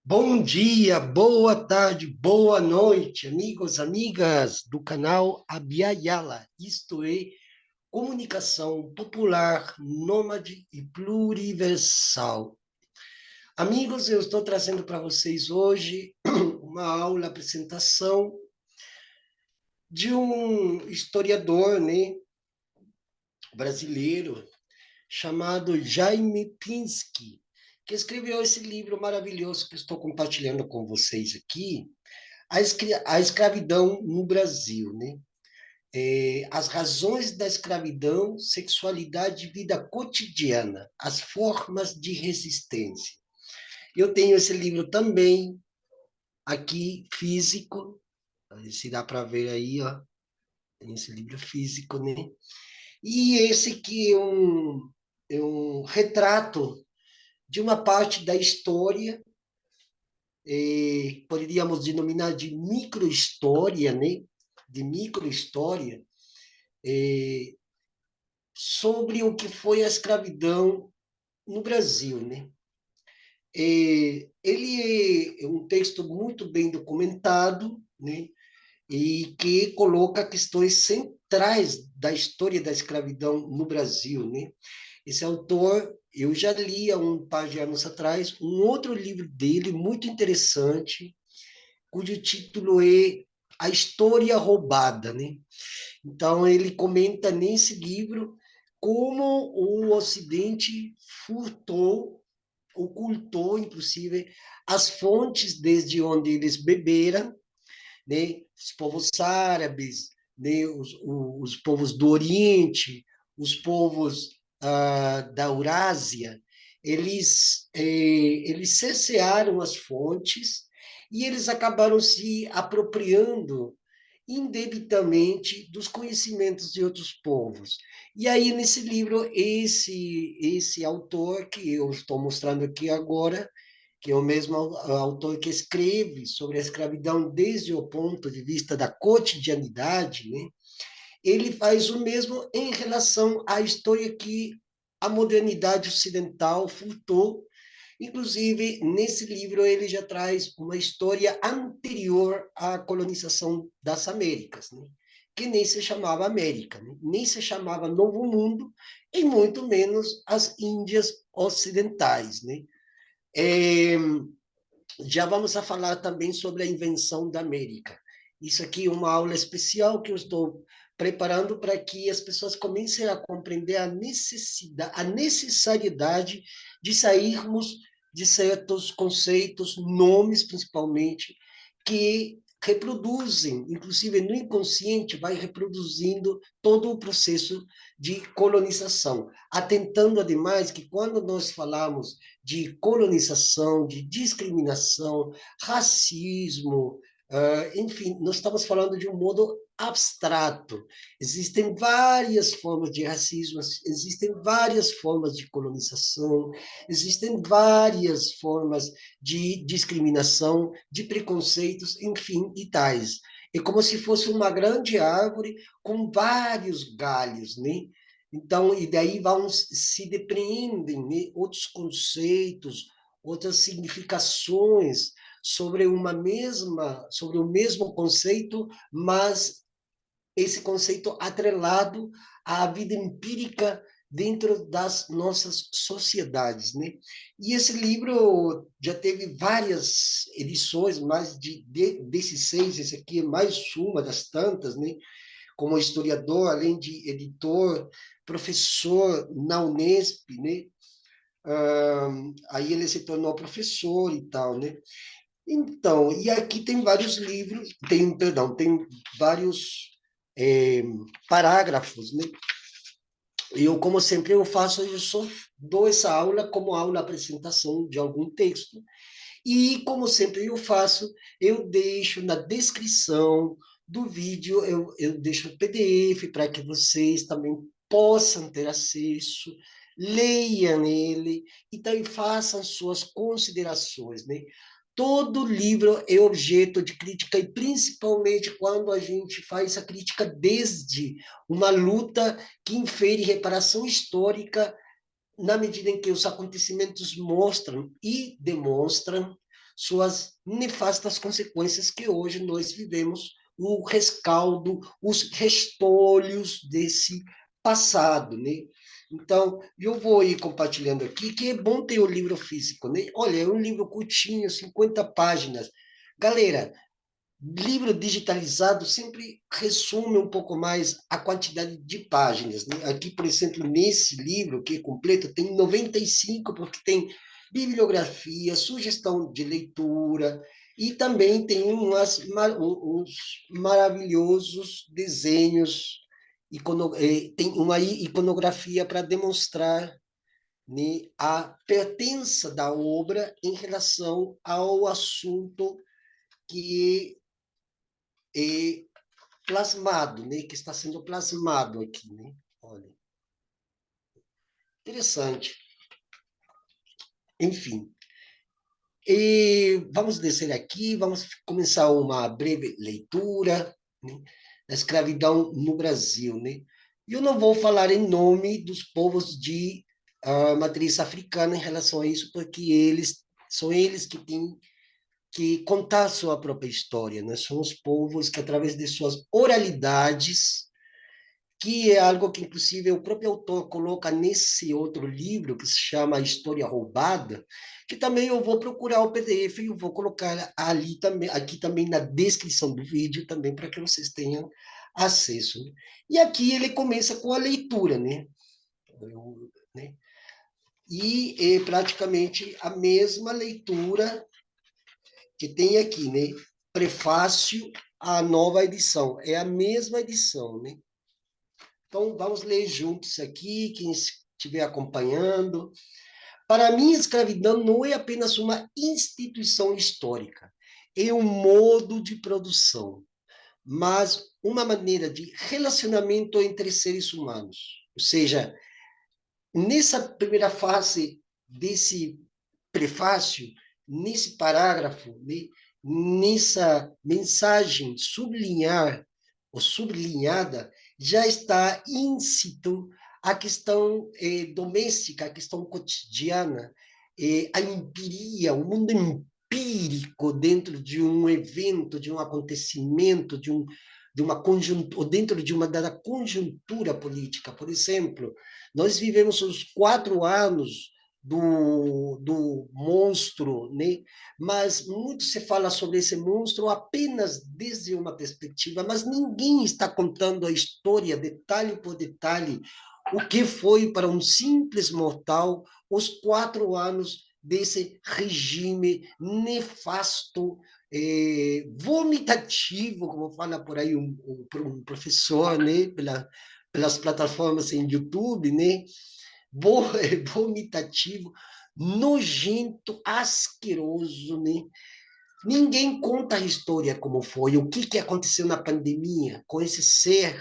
Bom dia, boa tarde, boa noite, amigos, amigas do canal Abiayala, isto é, comunicação popular, nômade e pluriversal. Amigos, eu estou trazendo para vocês hoje uma aula, apresentação de um historiador, né, brasileiro, chamado Jaime Pinsky, que escreveu esse livro maravilhoso que eu estou compartilhando com vocês aqui, a escravidão no Brasil, né? As razões da escravidão, sexualidade e vida cotidiana, as formas de resistência. Eu tenho esse livro também aqui, físico, se dá para ver aí, ó, tem esse livro físico, né? E esse aqui é um retrato de uma parte da história, poderíamos denominar de microhistória, né? De microhistória, sobre o que foi a escravidão no Brasil, né? Ele é um texto muito bem documentado, né? E que coloca questões centrais da história da escravidão no Brasil, né? Esse autor, eu já li há um par de anos atrás um outro livro dele muito interessante, cujo título é A História Roubada, né? Então, ele comenta nesse livro como o Ocidente furtou, ocultou, inclusive, as fontes desde onde eles beberam, né? Os povos árabes, né? Os povos do Oriente, os povos da Eurásia, eles cercearam as fontes e eles acabaram se apropriando indevidamente dos conhecimentos de outros povos. E aí, nesse livro, esse autor que eu estou mostrando aqui agora, que é o mesmo autor que escreve sobre a escravidão desde o ponto de vista da cotidianidade, né? Ele faz o mesmo em relação à história que a modernidade ocidental furtou. Inclusive, nesse livro, ele já traz uma história anterior à colonização das Américas, né? Que nem se chamava América, né? Nem se chamava Novo Mundo, e muito menos as Índias Ocidentais, né? É, já vamos a falar também sobre a invenção da América. Isso aqui é uma aula especial que eu estou preparando para que as pessoas comecem a compreender a necessariedade de sairmos de certos conceitos, nomes principalmente, que reproduzem, inclusive no inconsciente, vai reproduzindo todo o processo de colonização, atentando ademais que quando nós falamos de colonização, de discriminação, racismo, enfim, nós estamos falando de um modo abstrato. Existem várias formas de racismo, existem várias formas de colonização, existem várias formas de discriminação, de preconceitos, enfim, e tais. É como se fosse uma grande árvore com vários galhos, né? Então, e daí vão se depreendem, né, outros conceitos, outras significações sobre o mesmo conceito, mas esse conceito atrelado à vida empírica dentro das nossas sociedades, né? E esse livro já teve várias edições, mais desses seis, esse aqui é mais uma das tantas, né? Como historiador, além de editor, professor na Unesp, né? Aí ele se tornou professor e tal, né? Então, e aqui tem vários livros, tem vários é, parágrafos, né? Eu, como sempre eu faço, eu só dou essa aula como aula apresentação de algum texto, e como sempre eu faço, eu deixo na descrição do vídeo, eu deixo o PDF para que vocês também possam ter acesso, leiam ele e também façam suas considerações, né? Todo livro é objeto de crítica, e principalmente quando a gente faz essa crítica desde uma luta que infere reparação histórica, na medida em que os acontecimentos mostram e demonstram suas nefastas consequências que hoje nós vivemos o rescaldo, os restolhos desse passado, né? Então, eu vou ir compartilhando aqui, que é bom ter o livro físico, né? Olha, é um livro curtinho, 50 páginas. Galera, livro digitalizado sempre resume um pouco mais a quantidade de páginas, né? Aqui, por exemplo, nesse livro, que é completo, tem 95, porque tem bibliografia, sugestão de leitura, e também tem uns maravilhosos desenhos, tem uma iconografia para demonstrar, né, a pertença da obra em relação ao assunto que é plasmado, né? Que está sendo plasmado aqui, né? Olha, interessante. Enfim, e vamos descer aqui, vamos começar uma breve leitura, né, da escravidão no Brasil, né? Eu não vou falar em nome dos povos de matriz africana em relação a isso, porque eles são eles que têm que contar a sua própria história, né? São os povos que, através de suas oralidades, que é algo que, inclusive, o próprio autor coloca nesse outro livro, que se chama A História Roubada, que também eu vou procurar o PDF e eu vou colocar ali também, aqui também na descrição do vídeo, também para que vocês tenham acesso, né? E aqui ele começa com a leitura, né? Né? E é praticamente a mesma leitura que tem aqui, né? Prefácio à nova edição. É a mesma edição, né? Então, vamos ler juntos aqui, quem estiver acompanhando. Para mim, a escravidão não é apenas uma instituição histórica, é um modo de produção, mas uma maneira de relacionamento entre seres humanos. Ou seja, nessa primeira fase desse prefácio, nesse parágrafo, né, nessa mensagem sublinhar ou sublinhada, já está íncito a questão doméstica, a questão cotidiana, a empiria, o mundo empírico dentro de um evento, de um acontecimento, de uma conjuntura, dentro de uma dada conjuntura política. Por exemplo, nós vivemos os 4 anos do monstro, né? Mas muito se fala sobre esse monstro apenas desde uma perspectiva, mas ninguém está contando a história, detalhe por detalhe, o que foi para um simples mortal os 4 anos desse regime nefasto, vomitativo, como fala por aí um professor, né? Pelas plataformas em YouTube, né? Vomitativo, nojento, asqueroso, né? Ninguém conta a história como foi, o que aconteceu na pandemia com esse ser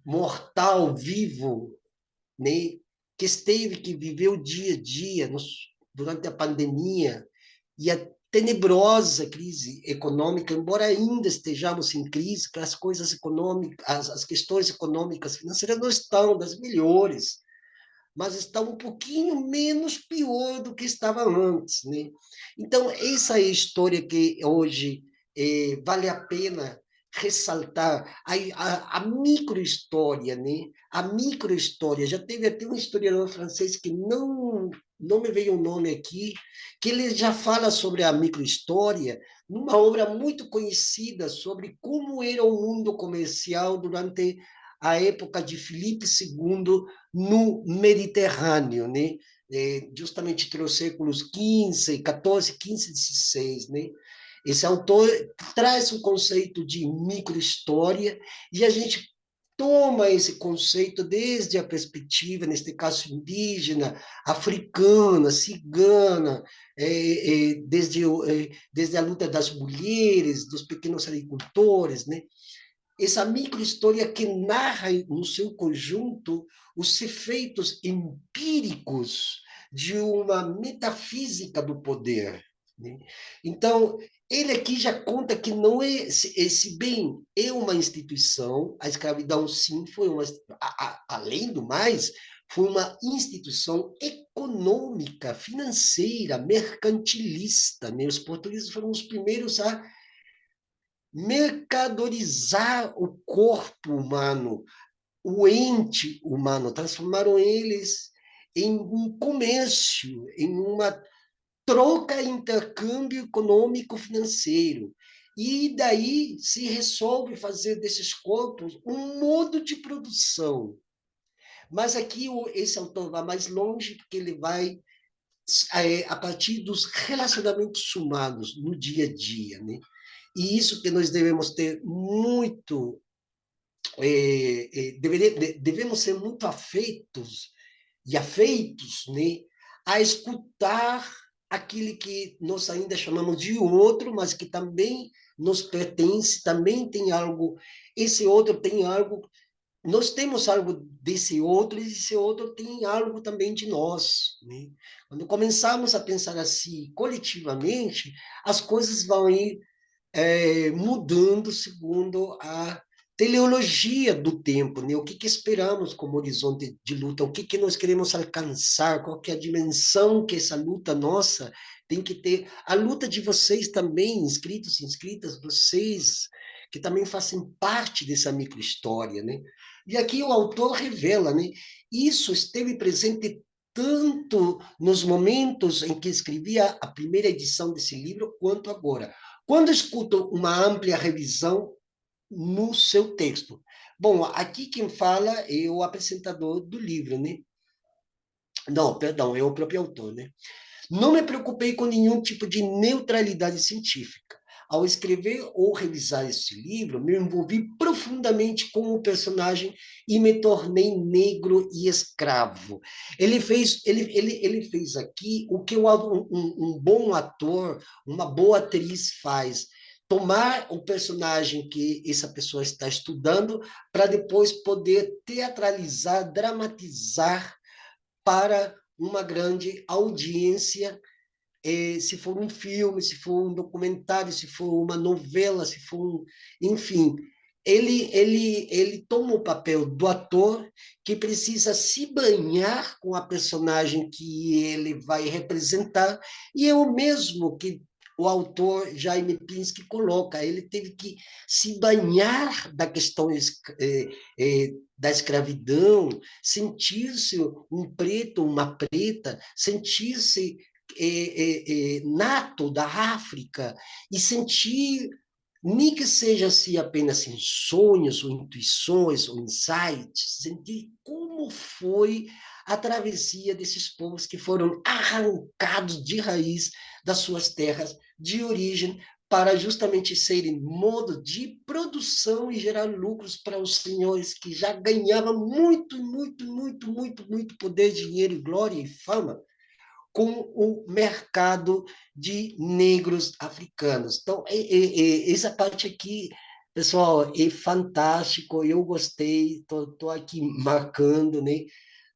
mortal, vivo, né? Que viveu dia a dia durante a pandemia e a tenebrosa crise econômica, embora ainda estejamos em crise, as coisas econômicas, as questões econômicas, financeiras não estão das melhores, mas está um pouquinho menos pior do que estava antes, né? Então, essa é a história que hoje vale a pena ressaltar, a micro-história, né? A micro-história. Já teve até um historiador francês que não me veio o nome aqui, que ele já fala sobre a micro-história numa obra muito conhecida sobre como era o mundo comercial durante a época de Filipe II no Mediterrâneo, né? Justamente entre os séculos XV, XIV, XV e XVI, né? Esse autor traz o conceito de microhistória e a gente toma esse conceito desde a perspectiva, neste caso indígena, africana, cigana, desde a luta das mulheres, dos pequenos agricultores, né? Essa microhistória que narra no seu conjunto os efeitos empíricos de uma metafísica do poder, né? Então, ele aqui já conta que não é, se bem é uma instituição, a escravidão sim foi uma, além do mais, foi uma instituição econômica, financeira, mercantilista, né? Os portugueses foram os primeiros a mercadorizar o corpo humano, o ente humano, transformaram eles em um comércio, em uma troca, intercâmbio econômico-financeiro. E daí se resolve fazer desses corpos um modo de produção. Mas aqui esse autor vai mais longe, porque ele vai a partir dos relacionamentos humanos no dia a dia, né? E isso que nós devemos ter muito, devemos ser muito afeitos e afeitos, né, a escutar aquele que nós ainda chamamos de outro, mas que também nos pertence, também tem algo, esse outro tem algo, nós temos algo desse outro, e esse outro tem algo também de nós, né? Quando começamos a pensar assim coletivamente, as coisas vão ir mudando segundo a teleologia do tempo, né? O que esperamos como horizonte de luta, o que nós queremos alcançar, qual que é a dimensão que essa luta nossa tem que ter. A luta de vocês também, inscritos e inscritas, vocês que também fazem parte dessa microhistória, né? E aqui o autor revela, né? Isso esteve presente tanto nos momentos em que escrevia a primeira edição desse livro, quanto agora. Quando escuto uma ampla revisão no seu texto. Bom, aqui quem fala é o apresentador do livro, né? Não, perdão, é o próprio autor, né? Não me preocupei com nenhum tipo de neutralidade científica. Ao escrever ou revisar este livro, me envolvi profundamente com o personagem e me tornei negro e escravo. Ele fez aqui o que um bom ator, uma boa atriz faz. Tomar o personagem que essa pessoa está estudando para depois poder teatralizar, dramatizar para uma grande audiência, se for um filme, se for um documentário, se for uma novela, se for enfim, ele toma o papel do ator que precisa se banhar com a personagem que ele vai representar, e é o mesmo que o autor Jaime Pinsky coloca, ele teve que se banhar da questão da escravidão, sentir-se um preto, uma preta, sentir-se nato da África e sentir, nem que seja assim apenas em sonhos, ou intuições, ou insights, sentir como foi a travessia desses povos que foram arrancados de raiz das suas terras de origem para justamente serem modo de produção e gerar lucros para os senhores que já ganhavam muito, muito, muito, muito, muito poder, dinheiro, glória e fama com o mercado de negros africanos. Então, essa parte aqui, pessoal, é fantástico, eu gostei, estou aqui marcando, né?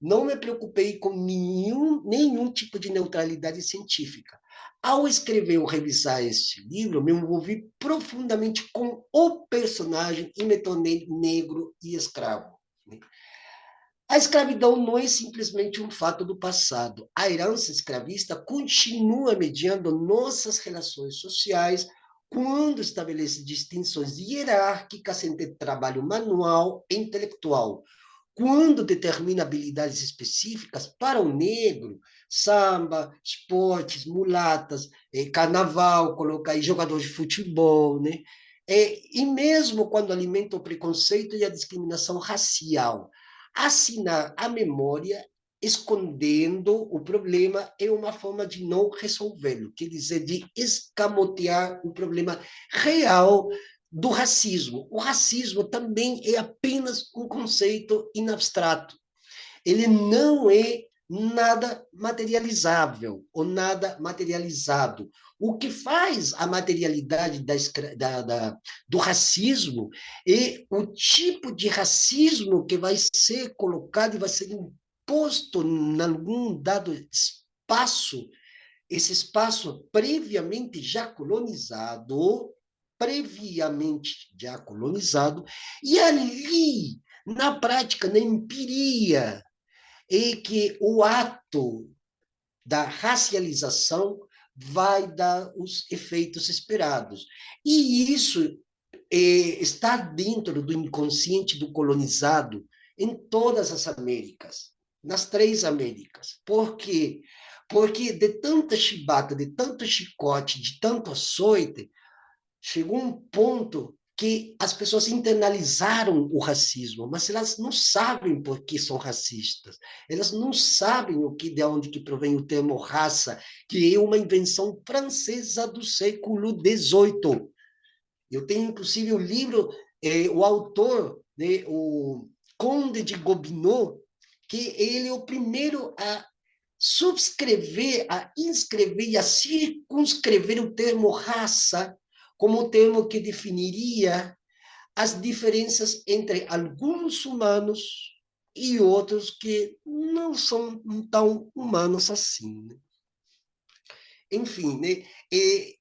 Não me preocupei com nenhum tipo de neutralidade científica. Ao escrever ou revisar este livro, me envolvi profundamente com o personagem e me tornei negro e escravo, né? A escravidão não é simplesmente um fato do passado. A herança escravista continua mediando nossas relações sociais quando estabelece distinções hierárquicas entre trabalho manual e intelectual, quando determina habilidades específicas para o negro, samba, esportes, mulatas, carnaval, colocar aí jogador de futebol, né? E mesmo quando alimenta o preconceito e a discriminação racial. Assinar a memória escondendo o problema é uma forma de não resolvê-lo, quer dizer, de escamotear o problema real do racismo. O racismo também é apenas um conceito in abstrato. Ele não é nada materializável ou nada materializado. O que faz a materialidade do racismo é o tipo de racismo que vai ser colocado e vai ser imposto em algum dado espaço, esse espaço previamente já colonizado, e ali, na prática, na empiria, é que o ato da racialização vai dar os efeitos esperados. E isso está dentro do inconsciente do colonizado em todas as Américas, nas 3 Américas. Por quê? Porque de tanta chibata, de tanto chicote, de tanto açoite, chegou um ponto que as pessoas internalizaram o racismo, mas elas não sabem por que são racistas. Elas não sabem de onde que provém o termo raça, que é uma invenção francesa do século XVIII. Eu tenho, inclusive, o livro, o autor, né, o Conde de Gobineau, que ele é o primeiro a subscrever, a inscrever e a circunscrever o termo raça como o termo que definiria as diferenças entre alguns humanos e outros que não são tão humanos assim. Né? Enfim, né?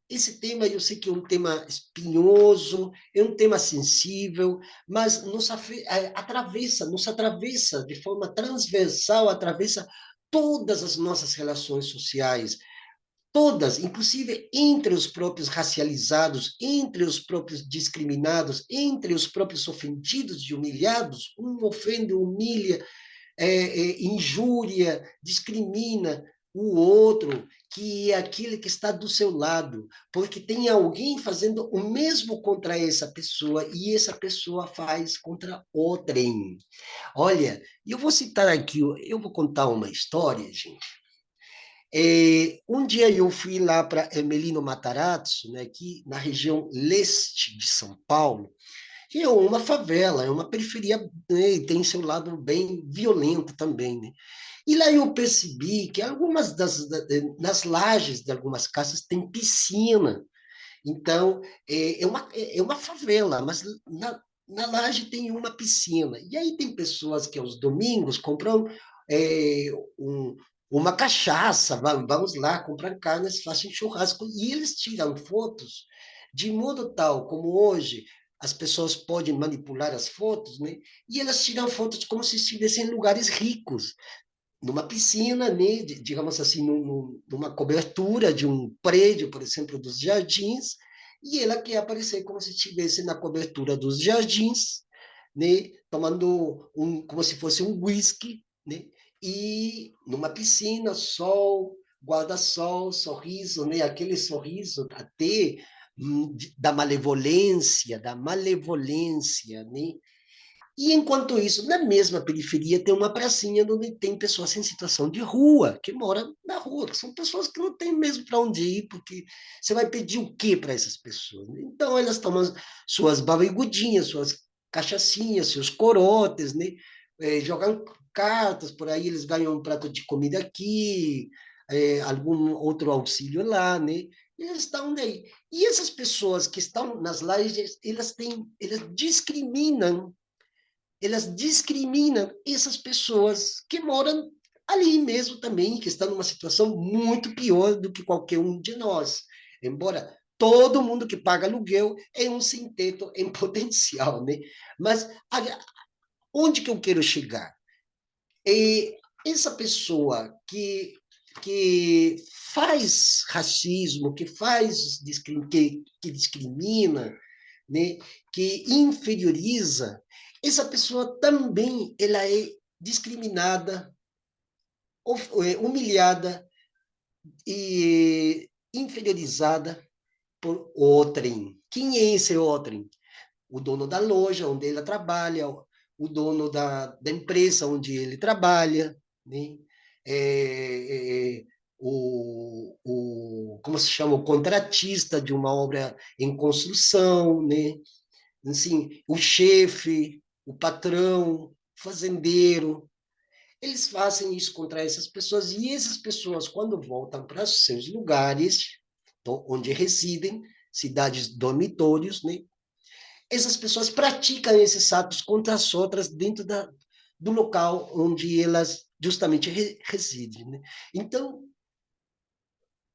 Esse tema eu sei que é um tema espinhoso, é um tema sensível, mas nos atravessa de forma transversal, atravessa todas as nossas relações sociais, todas, inclusive entre os próprios racializados, entre os próprios discriminados, entre os próprios ofendidos e humilhados, um ofende, humilha, injúria, discrimina o outro, que é aquele que está do seu lado, porque tem alguém fazendo o mesmo contra essa pessoa e essa pessoa faz contra outrem. Olha, eu vou citar aqui, eu vou contar uma história, gente. Um dia eu fui lá para Emelino Matarazzo, né, aqui na região leste de São Paulo, que é uma favela, é uma periferia, né, e tem seu lado bem violento também, né? E lá eu percebi que algumas nas lajes de algumas casas tem piscina. Então, é uma favela, mas na laje tem uma piscina. E aí tem pessoas que aos domingos compram é, um, uma cachaça, vamos lá, comprar carnes, fazem churrasco, e eles tiram fotos de modo tal como hoje as pessoas podem manipular as fotos, né? E elas tiram fotos como se estivessem em lugares ricos, numa piscina, né, digamos assim, numa cobertura de um prédio, por exemplo, dos jardins, e ela quer aparecer como se estivesse na cobertura dos jardins, né, tomando como se fosse um whisky, né, e numa piscina, sol, guarda-sol, sorriso, né, aquele sorriso até da malevolência, né, e, enquanto isso, na mesma periferia tem uma pracinha onde tem pessoas em situação de rua, que moram na rua, que são pessoas que não têm mesmo para onde ir, porque você vai pedir o quê para essas pessoas? Então, elas tomam suas barrigudinhas, suas cachaçinhas, seus corotes, né? Jogam cartas, por aí eles ganham um prato de comida aqui, algum outro auxílio lá, né? E eles estão daí. E essas pessoas que estão nas lajes, elas discriminam essas pessoas que moram ali mesmo também, que estão numa situação muito pior do que qualquer um de nós. Embora todo mundo que paga aluguel é um sem-teto em potencial, né? Mas onde que eu quero chegar? É essa pessoa que faz racismo, que discrimina, né, que inferioriza, essa pessoa também ela é discriminada, humilhada e inferiorizada por outrem. Quem é esse outrem? O dono da loja onde ela trabalha, o dono da empresa onde ele trabalha, né? Como se chama, o contratista de uma obra em construção, né? Assim, o chefe, o patrão, o fazendeiro, eles fazem isso contra essas pessoas, e essas pessoas, quando voltam para os seus lugares, onde residem, cidades dormitórios, né? Essas pessoas praticam esses atos contra as outras dentro do local onde elas justamente residem. Né? Então,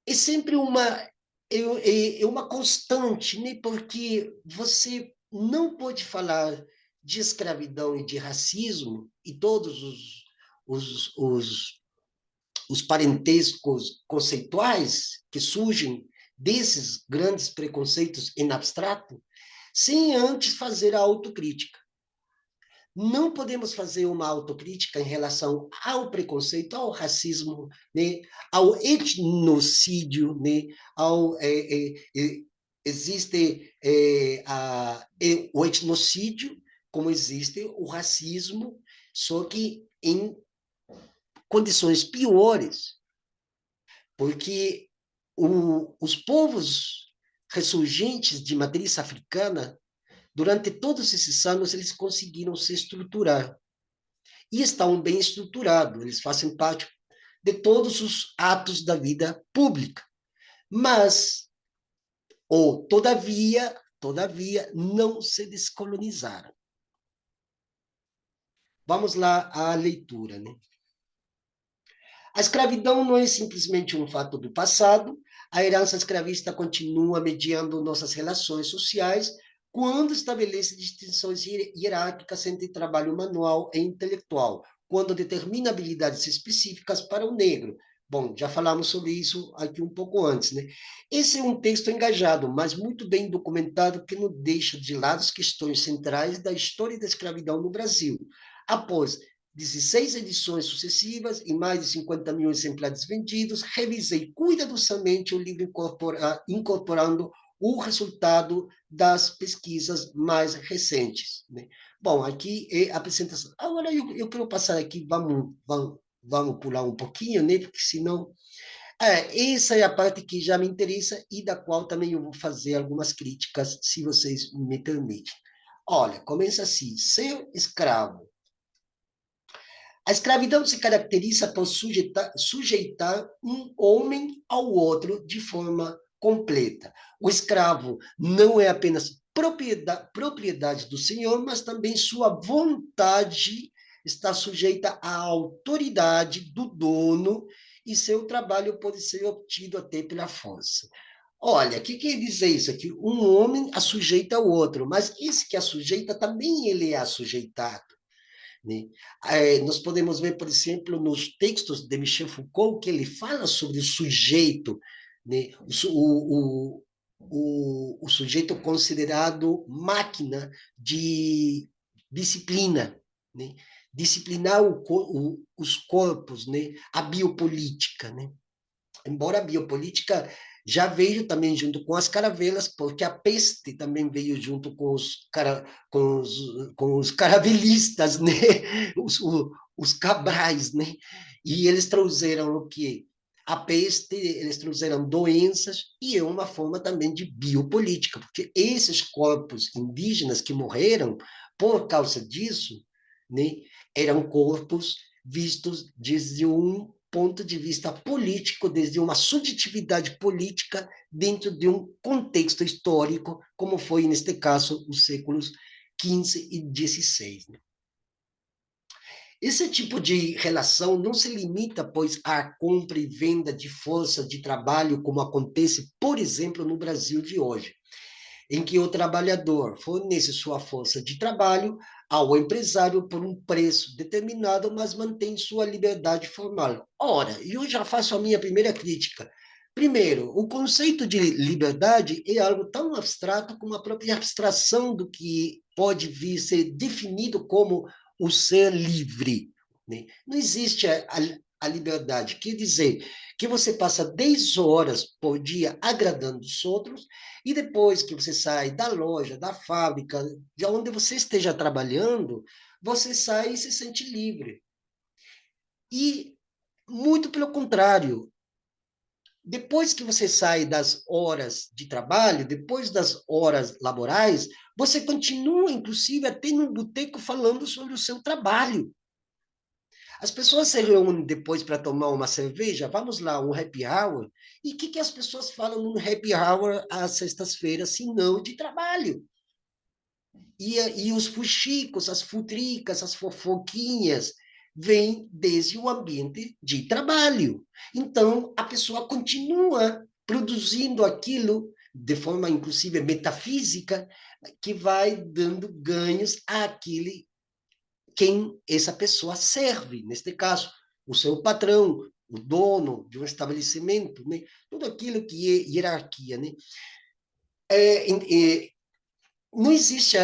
é sempre é uma constante, né? Porque você não pode falar de escravidão e de racismo e todos os parentescos conceituais que surgem desses grandes preconceitos em abstrato, sem antes fazer a autocrítica. Não podemos fazer uma autocrítica em relação ao preconceito, ao racismo, né, ao etnocídio, né, existe o etnocídio, como existe o racismo, só que em condições piores, porque os povos ressurgentes de matriz africana, durante todos esses anos, eles conseguiram se estruturar. E estão bem estruturados, eles fazem parte de todos os atos da vida pública. Mas, ou todavia, não se descolonizaram. Vamos lá à leitura, né? A escravidão não é simplesmente um fato do passado, a herança escravista continua mediando nossas relações sociais quando estabelece distinções hierárquicas entre trabalho manual e intelectual, quando determina habilidades específicas para o negro. Bom, já falamos sobre isso aqui um pouco antes, né? Esse é um texto engajado, mas muito bem documentado, que não deixa de lado as questões centrais da história da escravidão no Brasil. Após 16 edições sucessivas e mais de 50 mil exemplares vendidos, revisei cuidadosamente o livro incorporando o resultado das pesquisas mais recentes, né? Bom, aqui é a apresentação. Agora eu quero passar aqui, vamos pular um pouquinho, né? Porque senão... essa é a parte que já me interessa e da qual também eu vou fazer algumas críticas, se vocês me permitem. Olha, começa assim: ser escravo. A escravidão se caracteriza por sujeitar um homem ao outro de forma completa. O escravo não é apenas propriedade do senhor, mas também sua vontade está sujeita à autoridade do dono e seu trabalho pode ser obtido até pela força. Olha, o que quer dizer isso aqui? Um homem assujeita ao outro, mas esse que assujeita também ele é assujeitado, né? Nós podemos ver, por exemplo, nos textos de Michel Foucault, que ele fala sobre o sujeito, né? O sujeito considerado máquina de disciplina, né? Disciplinar os corpos, né? A biopolítica, né? Embora a biopolítica já veio também junto com as caravelas, porque a peste também veio junto com os caravelistas, né? Os cabrais, né? E eles trouxeram o quê? A peste, eles trouxeram doenças, e é uma forma também de biopolítica, porque esses corpos indígenas que morreram por causa disso, né, eram corpos vistos desde um ponto de vista político, desde uma subjetividade política dentro de um contexto histórico, como foi, neste caso, os séculos XV e XVI. Esse tipo de relação não se limita, pois, à compra e venda de força de trabalho, como acontece, por exemplo, no Brasil de hoje, em que o trabalhador fornece sua força de trabalho ao empresário por um preço determinado, mas mantém sua liberdade formal. Ora, eu já faço a minha primeira crítica. Primeiro, o conceito de liberdade é algo tão abstrato como a própria abstração do que pode vir ser definido como o ser livre, né? Não existe a liberdade. Quer dizer que você passa 10 horas por dia agradando os outros, e depois que você sai da loja, da fábrica, de onde você esteja trabalhando, você sai e se sente livre. E, muito pelo contrário, depois que você sai das horas de trabalho, depois das horas laborais, você continua, inclusive, até num boteco falando sobre o seu trabalho. As pessoas se reúnem depois para tomar uma cerveja, vamos lá, um happy hour, e o que as pessoas falam num happy hour às sextas-feiras, se não de trabalho? E os fuxicos, as futricas, as fofoquinhas, vêm desde o ambiente de trabalho. Então, a pessoa continua produzindo aquilo de forma, inclusive, metafísica, que vai dando ganhos àquele quem essa pessoa serve, neste caso, o seu patrão, o dono de um estabelecimento, né? Tudo aquilo que é hierarquia, né? É, não existe,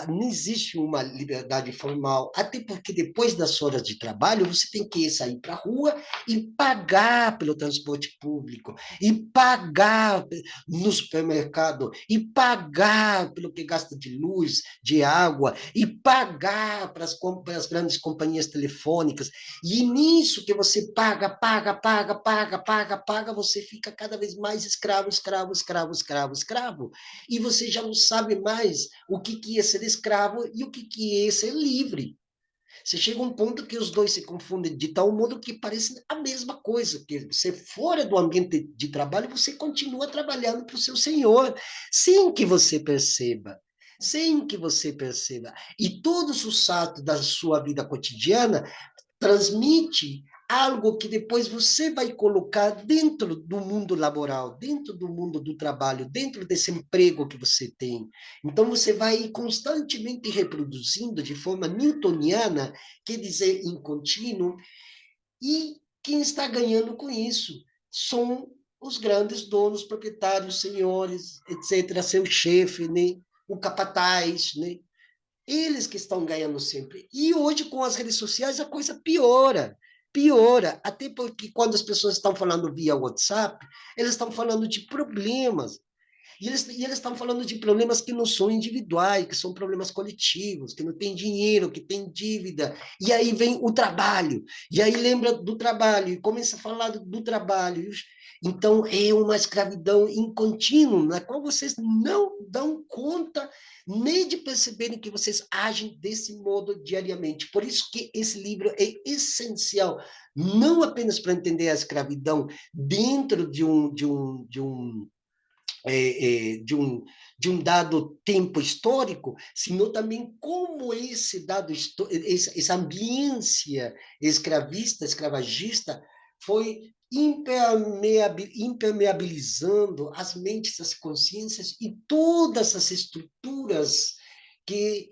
não existe uma liberdade formal, até porque depois das horas de trabalho você tem que sair para a rua e pagar pelo transporte público, e pagar no supermercado, e pagar pelo que gasta de luz, de água, e pagar para as grandes companhias telefônicas. E nisso que você paga, você fica cada vez mais escravo, escravo, escravo, escravo, escravo, e você já não sabe mais o que é ser escravo e o que é ser livre. Você chega a um ponto que os dois se confundem de tal modo que parecem a mesma coisa, que você fora do ambiente de trabalho, você continua trabalhando para o seu senhor, sem que você perceba. Sem que você perceba. E todos os atos da sua vida cotidiana transmite algo que depois você vai colocar dentro do mundo laboral, dentro do mundo do trabalho, dentro desse emprego que você tem. Então, você vai constantemente reproduzindo de forma newtoniana, quer dizer, em contínuo, e quem está ganhando com isso são os grandes donos, proprietários, senhores, etc., seu chefe, né? O capataz, né? Eles que estão ganhando sempre. E hoje, com as redes sociais, a coisa piora. Piora. Até porque quando as pessoas estão falando via WhatsApp, eles estão falando de problemas. E eles estão falando de problemas que não são individuais, que são problemas coletivos, que não tem dinheiro, que tem dívida. E aí vem o trabalho. E aí lembra do trabalho, e começa a falar do trabalho. Então, é uma escravidão em contínuo, na qual vocês não dão conta nem de perceberem que vocês agem desse modo diariamente. Por isso que esse livro é essencial, não apenas para entender a escravidão dentro de um dado tempo histórico, sino também como esse dado, essa ambiência escravista, escravagista, foi impermeabilizando as mentes, as consciências e todas as estruturas que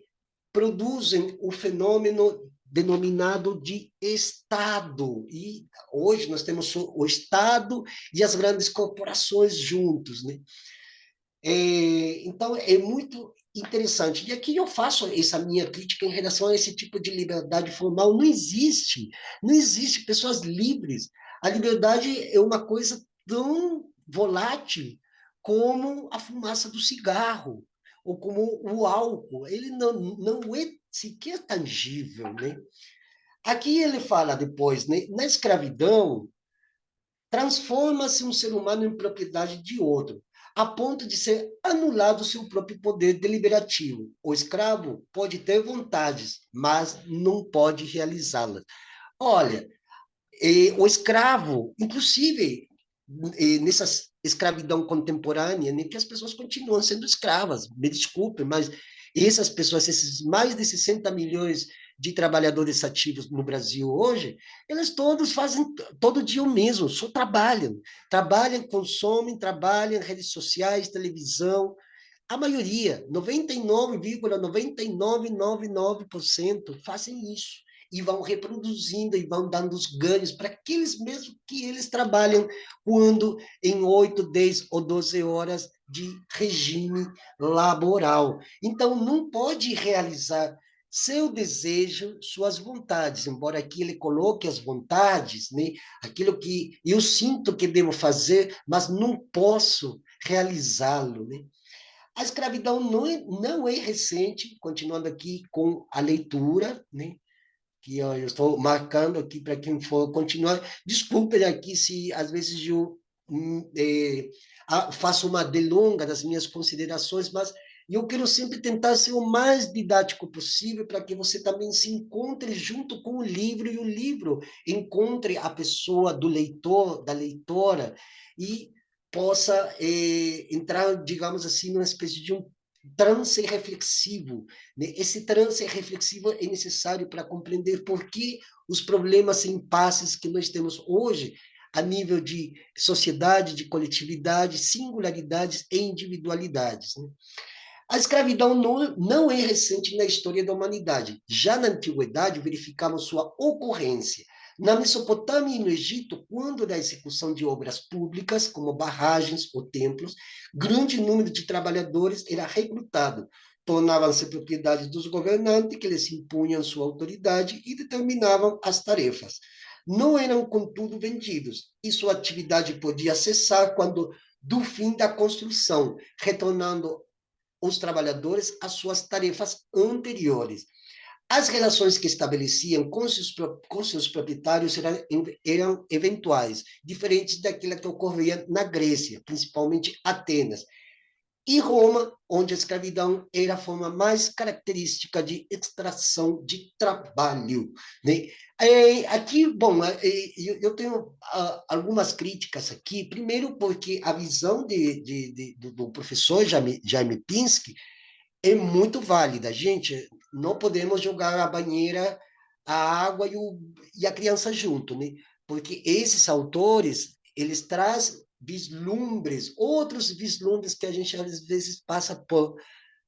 produzem o fenômeno denominado de Estado. E hoje nós temos o Estado e as grandes corporações juntos, né? Então, é muito interessante. E aqui eu faço essa minha crítica em relação a esse tipo de liberdade formal. Não existe. Não existe pessoas livres. A liberdade é uma coisa tão volátil como a fumaça do cigarro, ou como o álcool. Ele não é sequer tangível, né? Aqui ele fala depois, né? Na escravidão, transforma-se um ser humano em propriedade de outro, a ponto de ser anulado seu próprio poder deliberativo. O escravo pode ter vontades, mas não pode realizá-las. Olha, o escravo, inclusive, nessa escravidão contemporânea, né, que as pessoas continuam sendo escravas, me desculpe, mas essas pessoas, esses mais de 60 milhões de trabalhadores ativos no Brasil hoje, eles todos fazem todo dia o mesmo, só trabalham, consomem, trabalham, redes sociais, televisão, a maioria, 99,9999% fazem isso e vão reproduzindo e vão dando os ganhos para aqueles mesmos que eles trabalham quando em 8, 10 ou 12 horas de regime laboral. Então, não pode realizar seu desejo, suas vontades, embora aqui ele coloque as vontades, né? Aquilo que eu sinto que devo fazer, mas não posso realizá-lo, né? A escravidão não é recente, continuando aqui com a leitura, né? Que eu estou marcando aqui para quem for continuar. Desculpem aqui se às vezes eu faço uma delonga das minhas considerações, mas eu quero sempre tentar ser o mais didático possível para que você também se encontre junto com o livro e o livro encontre a pessoa do leitor, da leitora e possa entrar, digamos assim, numa espécie de um transe reflexivo, né? Esse transe reflexivo é necessário para compreender por que os problemas e impasses que nós temos hoje, a nível de sociedade, de coletividade, singularidades e individualidades, né? A escravidão não é recente na história da humanidade. Já na antiguidade, verificamos sua ocorrência. Na Mesopotâmia e no Egito, quando da execução de obras públicas, como barragens ou templos, grande número de trabalhadores era recrutado. Tornavam-se propriedade dos governantes, que lhes impunham sua autoridade e determinavam as tarefas. Não eram, contudo, vendidos, e sua atividade podia cessar quando do fim da construção, retornando os trabalhadores às suas tarefas anteriores. As relações que estabeleciam com seus proprietários eram eventuais, diferentes daquela que ocorria na Grécia, principalmente Atenas, e Roma, onde a escravidão era a forma mais característica de extração de trabalho. Né? Aqui, bom, eu tenho algumas críticas aqui. Primeiro, porque a visão do professor Jaime Pinsky é muito válida. Gente, não podemos jogar a banheira, a água e a criança junto, né? Porque esses autores, eles trazem vislumbres, outros vislumbres que a gente às vezes passa por,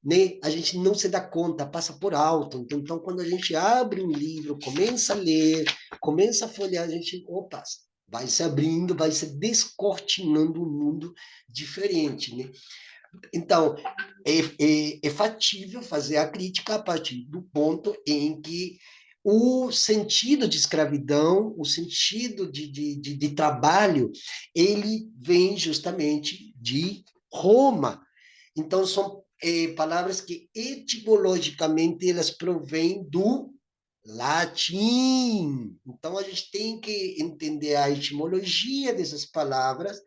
né? A gente não se dá conta, passa por alto. Então, quando a gente abre um livro, começa a ler, começa a folhear, a gente, opa, vai se abrindo, vai se descortinando um mundo diferente, né? Então, é factível fazer a crítica a partir do ponto em que o sentido de escravidão, o sentido de trabalho, ele vem justamente de Roma. Então, são palavras que etimologicamente elas provêm do latim. Então, a gente tem que entender a etimologia dessas palavras,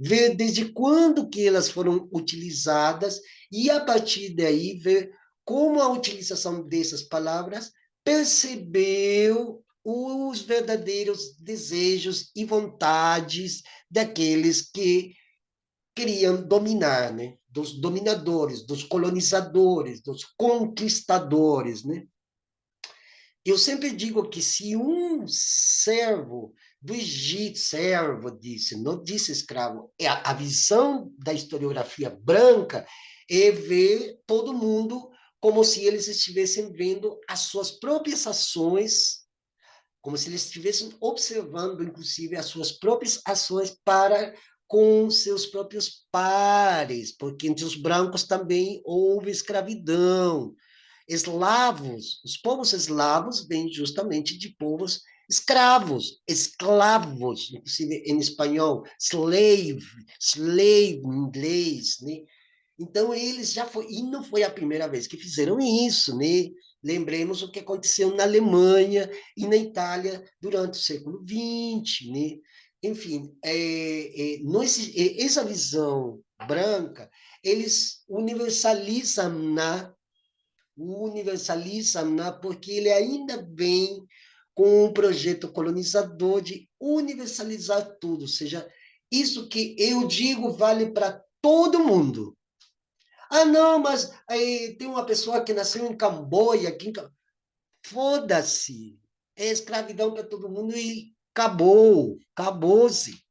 ver desde quando que elas foram utilizadas e, a partir daí, ver como a utilização dessas palavras percebeu os verdadeiros desejos e vontades daqueles que queriam dominar, né? Dos dominadores, dos colonizadores, dos conquistadores, né? Eu sempre digo que se um servo do Egito, servo disse, não disse escravo, é a visão da historiografia branca é ver todo mundo como se eles estivessem vendo as suas próprias ações, como se eles estivessem observando, inclusive, as suas próprias ações para com seus próprios pares, porque entre os brancos também houve escravidão. Eslavos, os povos eslavos vêm justamente de povos escravos, esclavos, inclusive em espanhol, slave em inglês, né? Então eles já foi, e não foi a primeira vez que fizeram isso, né? Lembremos o que aconteceu na Alemanha e na Itália durante o século XX, né? Enfim, essa visão branca, eles universalizam, né? Porque ele ainda vem com um projeto colonizador de universalizar tudo, ou seja, isso que eu digo vale para todo mundo. Ah, não, mas aí, tem uma pessoa que nasceu em Camboia, foda-se, é escravidão para todo mundo e acabou, acabou-se.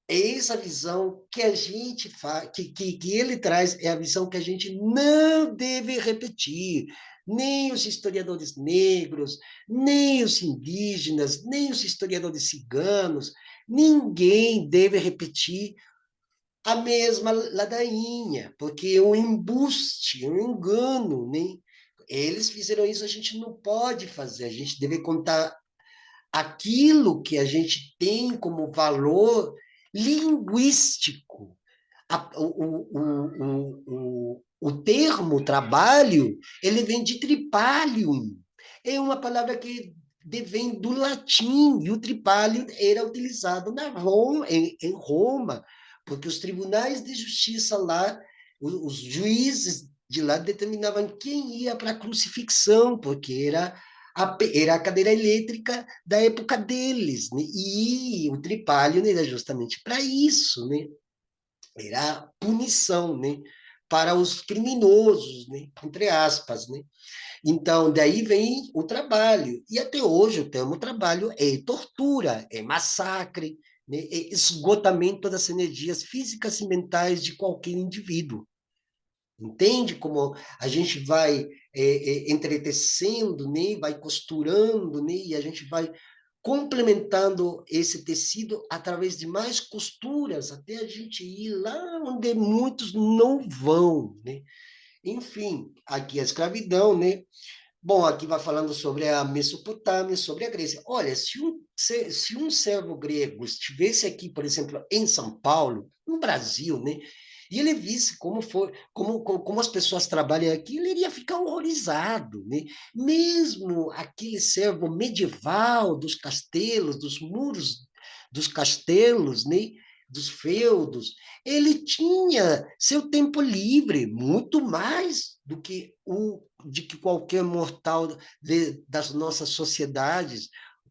É essa visão que a gente faz, que ele traz, é a visão que a gente não deve repetir. Nem os historiadores negros, nem os indígenas, nem os historiadores ciganos, ninguém deve repetir a mesma ladainha, porque é um embuste, é um engano, né? Eles fizeram isso, a gente não pode fazer, a gente deve contar aquilo que a gente tem como valor linguístico. O termo trabalho, ele vem de tripalium. É uma palavra que vem do latim, e o tripalium era utilizado em Roma, porque os tribunais de justiça lá, os juízes de lá determinavam quem ia para a crucifixão, porque era a cadeira elétrica da época deles, né? E o tripalho, né, era justamente para isso, né? Era punição, né? Para os criminosos, né? Entre aspas, né? Então, daí vem o trabalho. E até hoje o termo trabalho é tortura, é massacre, né? É esgotamento das energias físicas e mentais de qualquer indivíduo. Entende como a gente vai entretecendo, né? Vai costurando, né? E a gente vai complementando esse tecido através de mais costuras, até a gente ir lá onde muitos não vão, né? Enfim, aqui a escravidão, né? Bom, aqui vai falando sobre a Mesopotâmia, sobre a Grécia. Olha, se um servo grego estivesse aqui, por exemplo, em São Paulo, no Brasil, né? E ele visse como as pessoas trabalham aqui, ele iria ficar horrorizado, né? Mesmo aquele servo medieval dos castelos, dos muros dos castelos, né? Dos feudos, ele tinha seu tempo livre, muito mais do que de que qualquer mortal das nossas sociedades,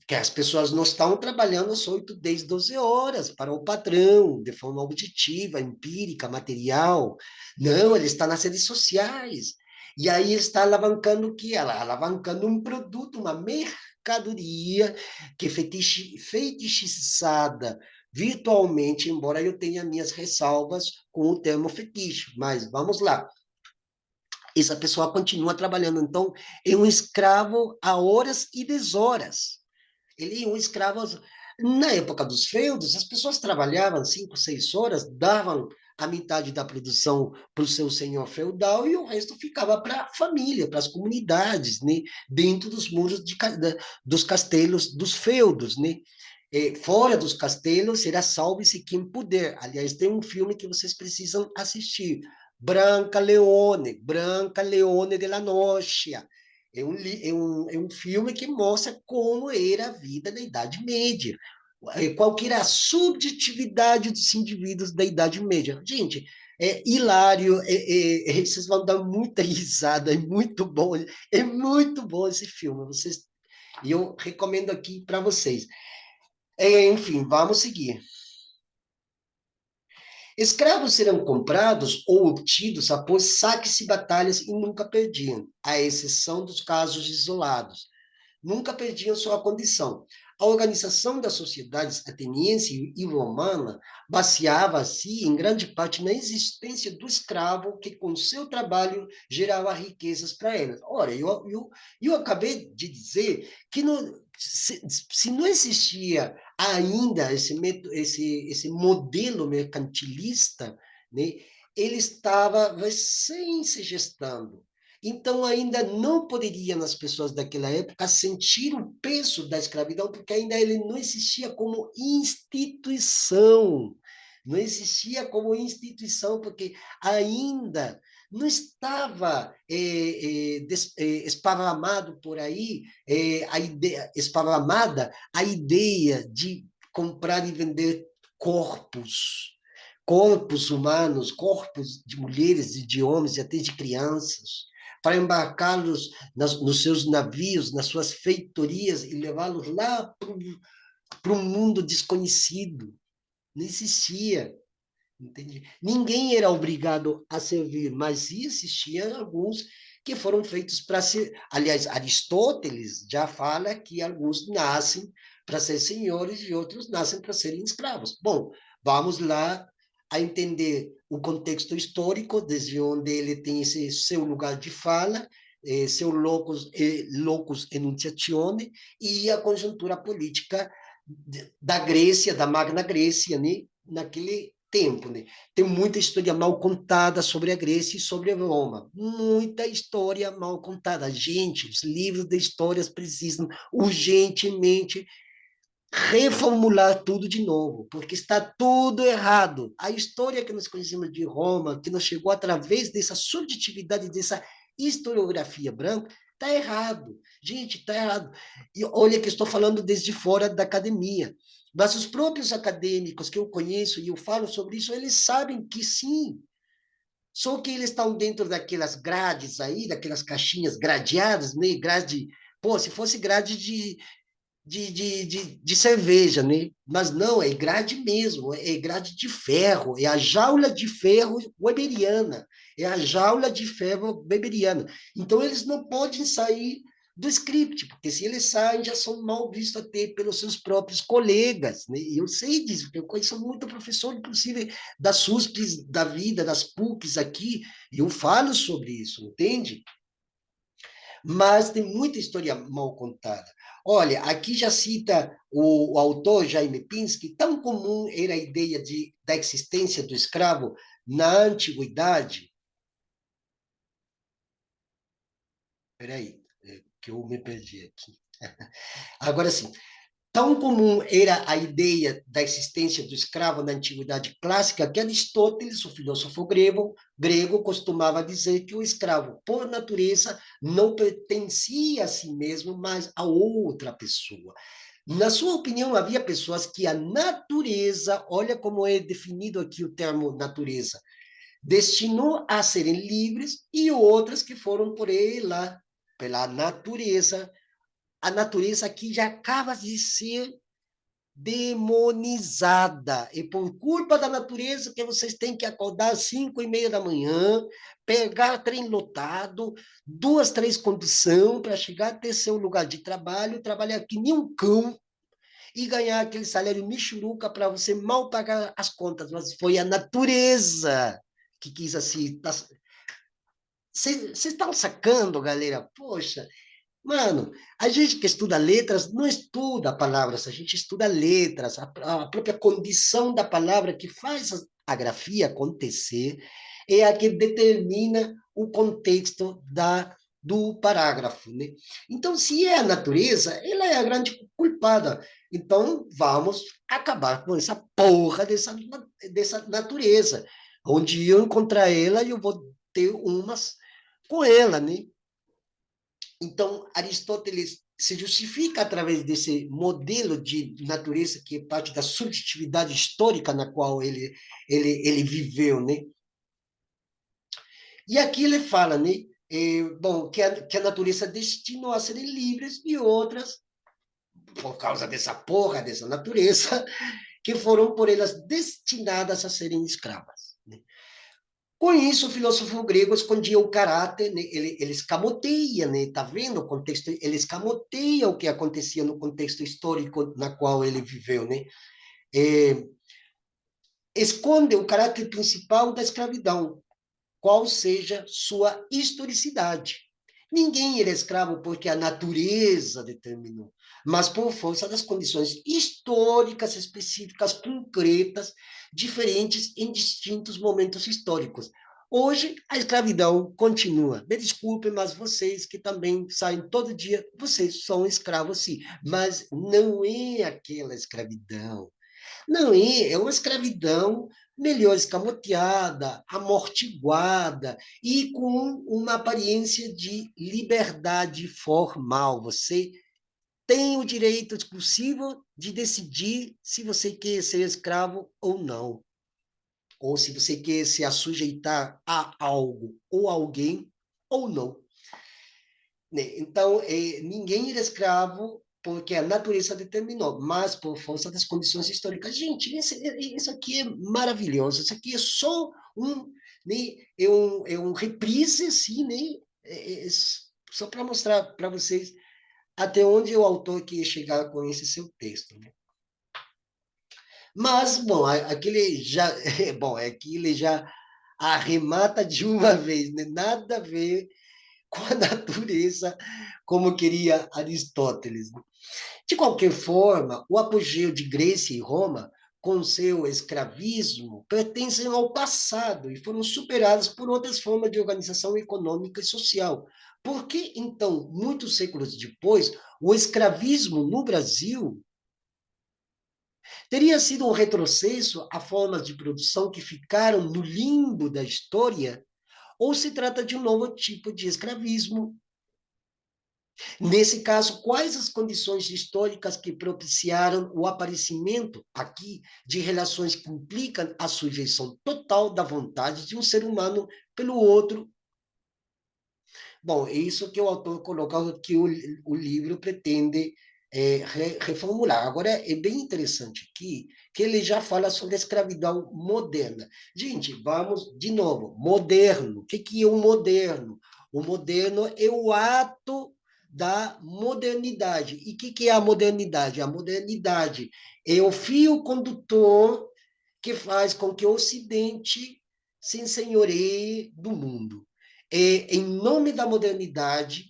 que as pessoas não estão trabalhando só 8, 10, 12 horas para o patrão, de forma objetiva, empírica, material. Não, ele está nas redes sociais. E aí ele está alavancando o quê? Alavancando um produto, uma mercadoria que é fetichizada virtualmente, embora eu tenha minhas ressalvas com o termo fetiche. Mas vamos lá, essa pessoa continua trabalhando. Então, é um escravo a horas e deshoras. Ele é um escravo. Na época dos feudos, as pessoas trabalhavam 5, 6 horas, davam a metade da produção para o seu senhor feudal e o resto ficava para a família, para as comunidades, né? Dentro dos muros dos castelos, dos feudos, né? Fora dos castelos, será salve-se quem puder. Aliás, tem um filme que vocês precisam assistir, Branca Leone de la Noche. É um filme que mostra como era a vida da Idade Média, qual que era a subjetividade dos indivíduos da Idade Média. Gente, é hilário, vocês vão dar muita risada, é muito bom esse filme, e eu recomendo aqui para vocês. Enfim, vamos seguir. Escravos serão comprados ou obtidos após saques e batalhas e nunca perdiam, à exceção dos casos isolados. Nunca perdiam sua condição. A organização das sociedades ateniense e romana baseava-se, em grande parte, na existência do escravo que, com seu trabalho, gerava riquezas para elas. Ora, eu acabei de dizer que se não existia ainda esse modelo mercantilista, né, ele estava recém se gestando. Então, ainda não poderiam as pessoas daquela época sentir o peso da escravidão, porque ainda ele não existia como instituição. Não existia como instituição, porque ainda não estava esparramado por aí esparramada a ideia de comprar e vender corpos, corpos humanos, corpos de mulheres e de homens e até de crianças, para embarcá-los nos seus navios, nas suas feitorias e levá-los lá para um mundo desconhecido. Não existia. Entende? Ninguém era obrigado a servir, mas existiam alguns que foram feitos para ser. Aliás, Aristóteles já fala que alguns nascem para ser senhores e outros nascem para serem escravos. Bom, vamos lá a entender o contexto histórico, desde onde ele tem esse seu lugar de fala, seu locus enunciatione, e a conjuntura política da Grécia, da Magna Grécia, né? Naquele tempo, né? Tem muita história mal contada sobre a Grécia e sobre a Roma. Muita história mal contada. Gente, os livros de histórias precisam urgentemente reformular tudo de novo, porque está tudo errado. A história que nós conhecemos de Roma, que nos chegou através dessa subjetividade, dessa historiografia branca, está errado. Gente, está errado. E olha que estou falando desde fora da academia. Mas os próprios acadêmicos que eu conheço e eu falo sobre isso, eles sabem que sim. Só que eles estão dentro daquelas grades aí, daquelas caixinhas gradeadas, né? Grade, pô, se fosse grade de cerveja, né? Mas não, é grade mesmo, é grade de ferro, é a jaula de ferro weberiana, é a jaula de ferro weberiana. Então, eles não podem sair do script, porque se eles saem, já são mal vistos até pelos seus próprios colegas, né? E eu sei disso, porque eu conheço muito professor, inclusive das USPs da vida, das PUCs aqui, e eu falo sobre isso, entende? Mas tem muita história mal contada. Olha, aqui já cita o autor Jaime Pinsky, tão comum era a ideia da existência do escravo na antiguidade. Espera aí, que eu me perdi aqui. Agora sim, tão comum era a ideia da existência do escravo na antiguidade clássica que Aristóteles, o filósofo grego, costumava dizer que o escravo, por natureza, não pertencia a si mesmo, mas a outra pessoa. Na sua opinião, havia pessoas que a natureza, olha como é definido aqui o termo natureza, destinou a serem livres e outras que foram por ela, pela natureza. A natureza aqui já acaba de ser demonizada. E por culpa da natureza que vocês têm que acordar às 5:30 da manhã, pegar trem lotado, 2, 3 condução para chegar até seu lugar de trabalho, trabalhar que nem um cão e ganhar aquele salário michuruca para você mal pagar as contas. Mas foi a natureza que quis assim. Vocês estão sacando, galera? Poxa, mano, a gente que estuda letras não estuda palavras, a gente estuda letras, a própria condição da palavra que faz a grafia acontecer é a que determina o contexto do parágrafo, né? Então, se é a natureza, ela é a grande culpada. Então, vamos acabar com essa porra dessa natureza. Onde eu encontrar ela, eu vou ter umas com ela, né? Então, Aristóteles se justifica através desse modelo de natureza que é parte da subjetividade histórica na qual ele viveu, né? E aqui ele fala, né? Bom, que a natureza destinou a serem livres e outras, por causa dessa porra, dessa natureza, que foram por elas destinadas a serem escravas, né? Com isso, o filósofo grego escondia o caráter, né? Ele escamoteia, né? Tá vendo o contexto? Ele escamoteia o que acontecia no contexto histórico na qual ele viveu, né? É, esconde o caráter principal da escravidão, qual seja sua historicidade. Ninguém era escravo porque a natureza determinou, mas por força das condições históricas específicas, concretas, diferentes em distintos momentos históricos. Hoje, a escravidão continua. Me desculpem, mas vocês que também saem todo dia, vocês são escravos, sim. Mas não é aquela escravidão. Não, é uma escravidão melhor escamoteada, amortiguada e com uma aparência de liberdade formal. Você tem o direito exclusivo de decidir se você quer ser escravo ou não, ou se você quer se assujeitar a algo ou alguém ou não, né? Então, ninguém era escravo porque a natureza determinou, mas por força das condições históricas. Gente, isso aqui é maravilhoso, isso aqui é só né, é um reprise, assim, né? Só para mostrar para vocês até onde o autor quer chegar com esse seu texto, né? Mas, bom, aquele já, bom, aqui ele já arremata de uma vez, né? Nada a ver com a natureza, como queria Aristóteles. De qualquer forma, o apogeu de Grécia e Roma, com seu escravismo, pertencem ao passado e foram superados por outras formas de organização econômica e social. Por que, então, muitos séculos depois, o escravismo no Brasil teria sido um retrocesso a formas de produção que ficaram no limbo da história? Ou se trata de um novo tipo de escravismo? Nesse caso, quais as condições históricas que propiciaram o aparecimento aqui de relações que implicam a sujeição total da vontade de um ser humano pelo outro? Bom, é isso que o autor coloca, que o livro pretende reformular. Agora, é bem interessante aqui que ele já fala sobre a escravidão moderna. Gente, vamos de novo. Moderno. O que é o moderno? O moderno é o ato da modernidade. E o que é a modernidade? A modernidade é o fio condutor que faz com que o Ocidente se ensenhoreie do mundo. É em nome da modernidade,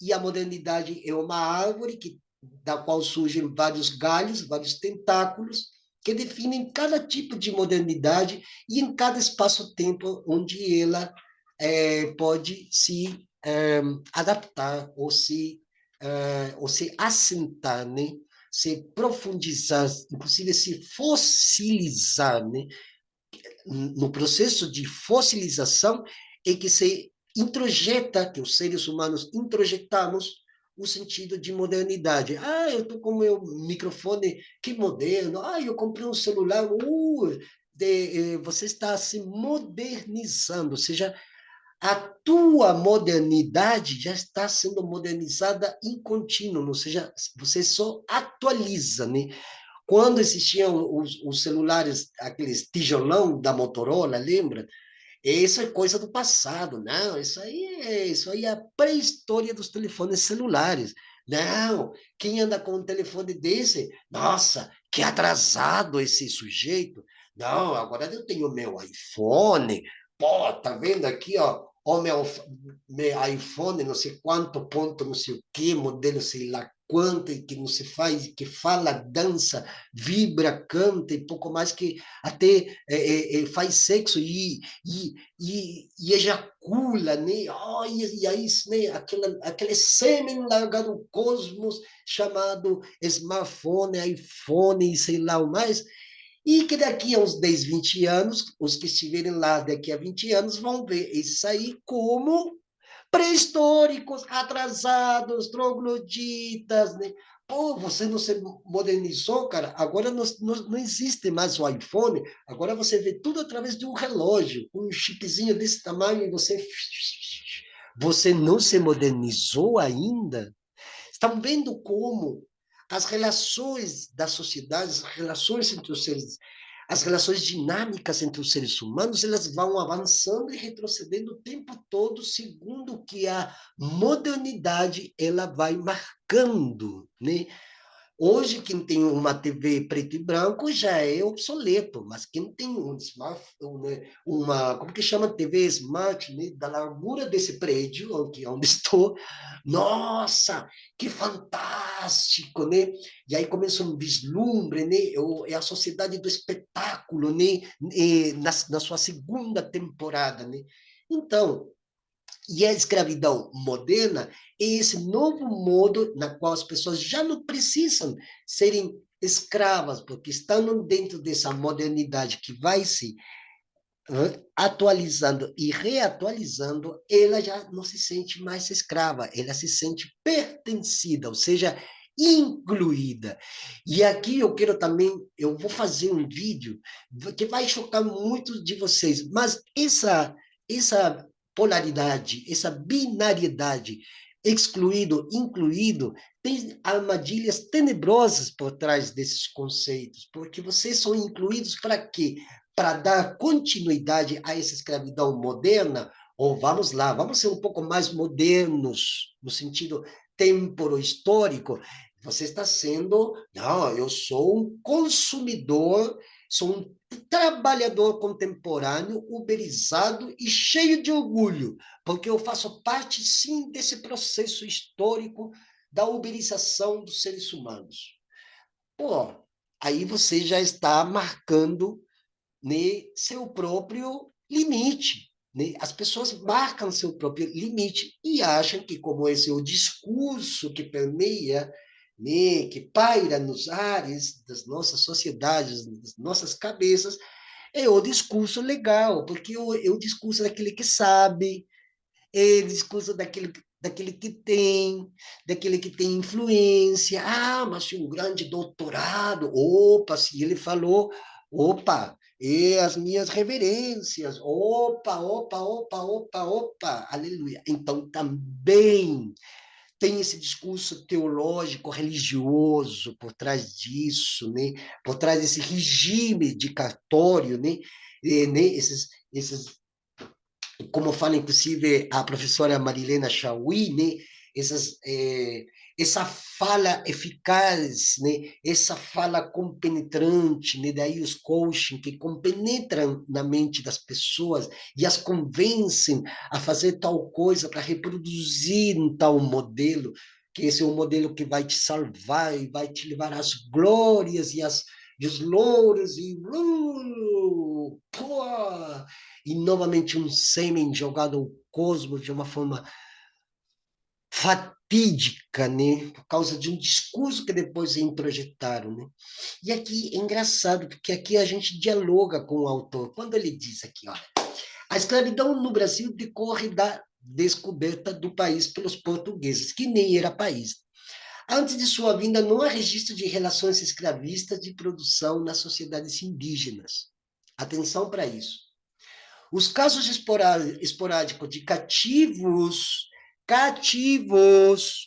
e a modernidade é uma árvore da qual surgem vários galhos, vários tentáculos, que definem cada tipo de modernidade e em cada espaço-tempo onde ela pode se adaptar ou se assentar, né? Se profundizar, inclusive se fossilizar, né? No processo de fossilização é que se introjeta, que os seres humanos introjetamos o sentido de modernidade. Ah, eu estou com o meu microfone, que moderno. Ah, eu comprei um celular. Você está se modernizando, ou seja, a tua modernidade já está sendo modernizada em contínuo, ou seja, você só atualiza, né? Quando existiam os celulares, aqueles tijolão da Motorola, lembra? Isso é coisa do passado, não, isso aí é a pré-história dos telefones celulares. Não, quem anda com um telefone desse, nossa, que atrasado esse sujeito. Não, agora eu tenho meu iPhone, pô, tá vendo aqui, ó, o meu iPhone, não sei quanto ponto, não sei o que, modelo sei lá quanto, e que não se faz, que fala, dança, vibra, canta e pouco mais que até faz sexo e ejacula, né? Oh, e aí, né? Aquele sêmen largado no cosmos chamado smartphone, iPhone e sei lá o mais, e que daqui a uns 10, 20 anos, os que estiverem lá daqui a 20 anos vão ver isso aí como pré-históricos, atrasados, trogloditas, né? Pô, você não se modernizou, cara? Agora não existe mais o iPhone, agora você vê tudo através de um relógio, um chipzinho desse tamanho, e você... Você não se modernizou ainda? Estão vendo como as relações da sociedade, as relações entre os seres, as relações dinâmicas entre os seres humanos, elas vão avançando e retrocedendo o tempo todo, segundo que a modernidade ela vai marcando, né? Hoje, quem tem uma TV preto e branco já é obsoleto, mas quem tem um smartphone, né, como que chama TV smart, né, da largura desse prédio, onde estou, nossa, que fantástico, né? E aí começa um vislumbre, né? É a sociedade do espetáculo, né? Na sua segunda temporada, né? Então, e a escravidão moderna é esse novo modo na qual as pessoas já não precisam serem escravas, porque estando dentro dessa modernidade que vai se atualizando e reatualizando, ela já não se sente mais escrava, ela se sente pertencida, ou seja, incluída. E aqui eu quero também, eu vou fazer um vídeo que vai chocar muitos de vocês, mas essa polaridade, essa binariedade, excluído, incluído, tem armadilhas tenebrosas por trás desses conceitos, porque vocês são incluídos para quê? Para dar continuidade a essa escravidão moderna, ou vamos lá, vamos ser um pouco mais modernos, no sentido temporo-histórico, você está sendo, não, eu sou um consumidor, sou um trabalhador contemporâneo, uberizado e cheio de orgulho, porque eu faço parte, sim, desse processo histórico da uberização dos seres humanos. Pô, aí você já está marcando, né, seu próprio limite. Né? As pessoas marcam seu próprio limite e acham que, como esse é o discurso que permeia, né, que paira nos ares das nossas sociedades, das nossas cabeças, é o discurso legal, porque é o discurso daquele que sabe, é o discurso daquele que tem influência. Ah, mas se um grande doutorado, opa, se ele falou, opa, e as minhas reverências, opa, opa, opa, opa, opa, aleluia. Então, também tem esse discurso teológico, religioso por trás disso, né? Por trás desse regime dicatório, né? Né? Como fala inclusive a professora Marilena Chauí, né? essa fala eficaz, né? Essa fala compenetrante, né? Daí os coaching que compenetram na mente das pessoas e as convencem a fazer tal coisa para reproduzir um tal modelo, que esse é o modelo que vai te salvar e vai te levar às glórias e os louros pô, e novamente um sêmen jogado ao cosmos de uma forma fatídica, né? Por causa de um discurso que depois introjetaram, né? E aqui é engraçado, porque aqui a gente dialoga com o autor. Quando ele diz aqui, olha, a escravidão no Brasil decorre da descoberta do país pelos portugueses, que nem era país. Antes de sua vinda, não há registro de relações escravistas de produção nas sociedades indígenas. Atenção para isso. Os casos esporádicos de cativos,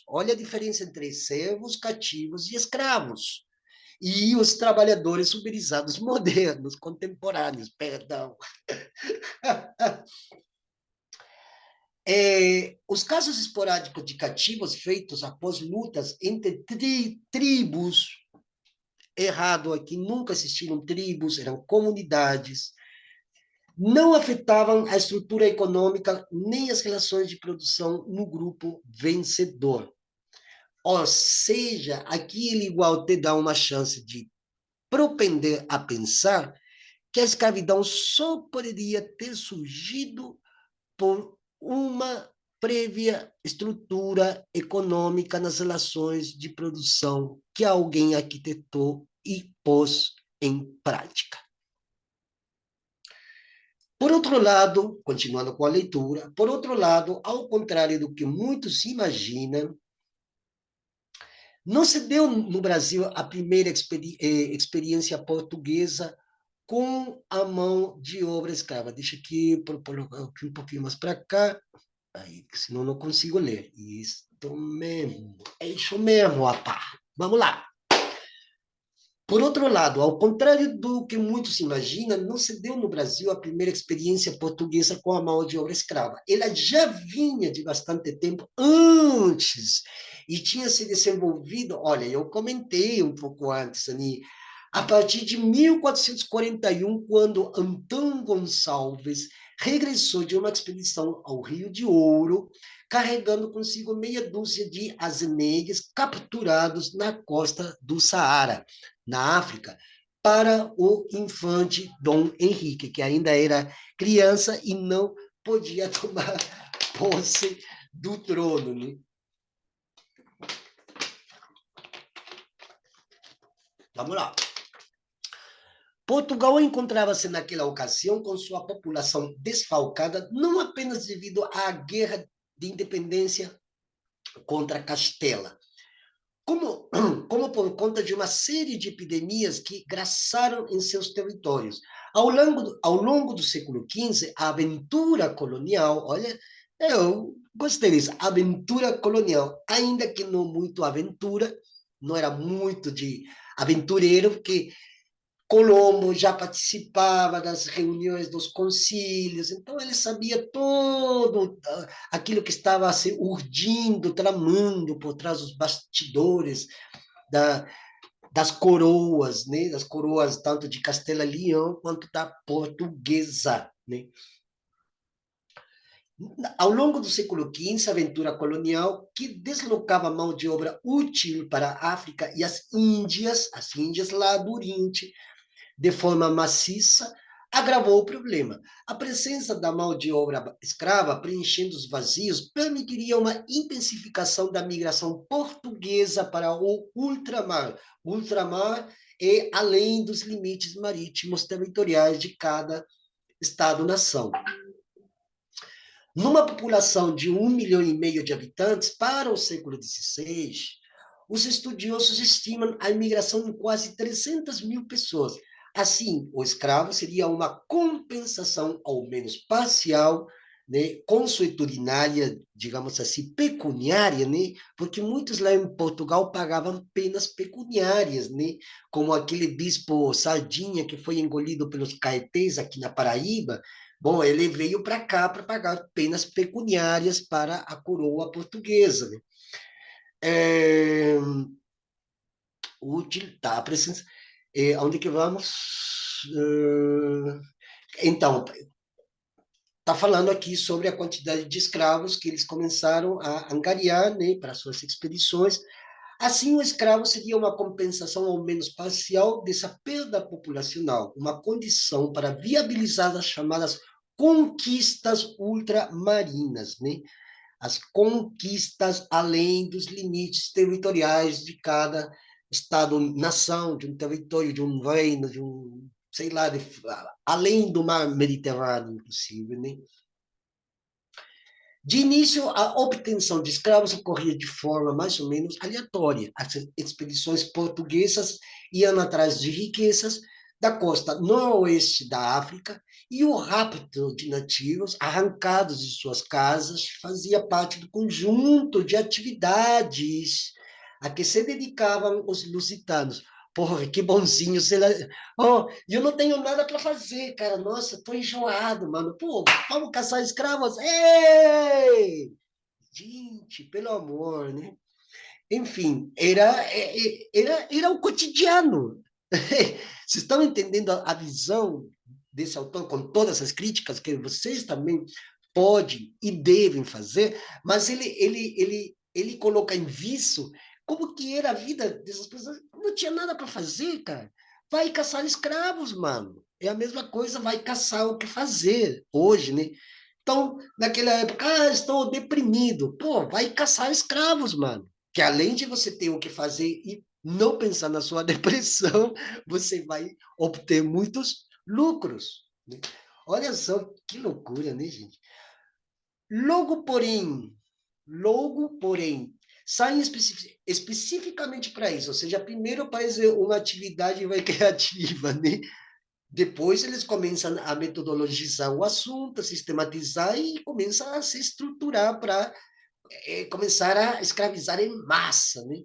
olha a diferença entre servos, cativos e escravos. E os trabalhadores uberizados modernos, contemporâneos, perdão. Os casos esporádicos de cativos feitos após lutas entre tribos, errado aqui, nunca existiram tribos, eram comunidades, não afetavam a estrutura econômica nem as relações de produção no grupo vencedor. Ou seja, aqui ele igual te dá uma chance de propender a pensar que a escravidão só poderia ter surgido por uma prévia estrutura econômica nas relações de produção que alguém arquitetou e pôs em prática. Por outro lado, continuando com a leitura, por outro lado, ao contrário do que muitos imaginam, não se deu no Brasil a primeira experiência portuguesa com a mão de obra escrava. Deixa aqui, um pouquinho mais para cá, aí, senão não consigo ler. Isso mesmo, é isso mesmo, rapaz. Vamos lá. Por outro lado, ao contrário do que muitos imaginam, não se deu no Brasil a primeira experiência portuguesa com a mão de obra escrava. Ela já vinha de bastante tempo antes e tinha se desenvolvido, olha, eu comentei um pouco antes, ali, a partir de 1441, quando Antão Gonçalves regressou de uma expedição ao Rio de Ouro, carregando consigo meia dúzia de azenegues capturados na costa do Saara, na África, para o infante Dom Henrique, que ainda era criança e não podia tomar posse do trono, né? Vamos lá. Portugal encontrava-se naquela ocasião com sua população desfalcada, não apenas devido à guerra de independência contra Castela, como por conta de uma série de epidemias que graçaram em seus territórios. Ao longo do século XV, a aventura colonial, olha, eu gostei disso, aventura colonial, ainda que não muito aventura, não era muito de aventureiro, porque Colombo já participava das reuniões dos concílios, então ele sabia todo aquilo que estava se urdindo, tramando por trás dos bastidores da, das coroas, né? Das coroas tanto de Castela e Leão quanto da portuguesa, né? Ao longo do século XV, a aventura colonial, que deslocava mão de obra útil para a África e as Índias lá do Oriente, de forma maciça, agravou o problema. A presença da mão de obra escrava preenchendo os vazios permitiria uma intensificação da migração portuguesa para o ultramar. O ultramar é além dos limites marítimos territoriais de cada Estado-nação. Numa população de 1,5 milhão de habitantes, para o século XVI, os estudiosos estimam a imigração em quase 300 mil pessoas. Assim, o escravo seria uma compensação, ao menos parcial, né, consuetudinária, digamos assim, pecuniária, né, porque muitos lá em Portugal pagavam penas pecuniárias, né, como aquele bispo Sardinha que foi engolido pelos caetés aqui na Paraíba. Bom, ele veio para cá para pagar penas pecuniárias para a coroa portuguesa, né? É, útil, tá, precisa, onde que vamos? Então, está falando aqui sobre a quantidade de escravos que eles começaram a angariar, né, para suas expedições. Assim, o escravo seria uma compensação, ao menos parcial, dessa perda populacional, uma condição para viabilizar as chamadas conquistas ultramarinas, né? As conquistas além dos limites territoriais de cada Estado-nação, de um território, de um reino, de um, sei lá, além do mar Mediterrâneo, inclusive, né? De início, a obtenção de escravos ocorria de forma mais ou menos aleatória. As expedições portuguesas iam atrás de riquezas da costa noroeste da África e o rapto de nativos arrancados de suas casas fazia parte do conjunto de atividades a que se dedicavam os lusitanos. Porra, que bonzinho. Oh, eu não tenho nada para fazer, cara. Nossa, tô enjoado, mano. Pô, vamos caçar escravos? Ei! Gente, pelo amor, né? Enfim, era o cotidiano. Vocês estão entendendo a visão desse autor com todas as críticas que vocês também podem e devem fazer, mas ele coloca em viso como que era a vida dessas pessoas. Não tinha nada para fazer, cara. Vai caçar escravos, mano. É a mesma coisa, vai caçar o que fazer hoje, né? Então, naquela época, estou deprimido. Pô, vai caçar escravos, mano. Que além de você ter o que fazer e não pensar na sua depressão, você vai obter muitos lucros, né? Olha só que loucura, né, gente? Logo, porém, logo, porém, saem especificamente para isso, ou seja, primeiro para uma atividade vai criativa, né? Depois eles começam a metodologizar o assunto, a sistematizar e começam a se estruturar para começar a escravizar em massa, né?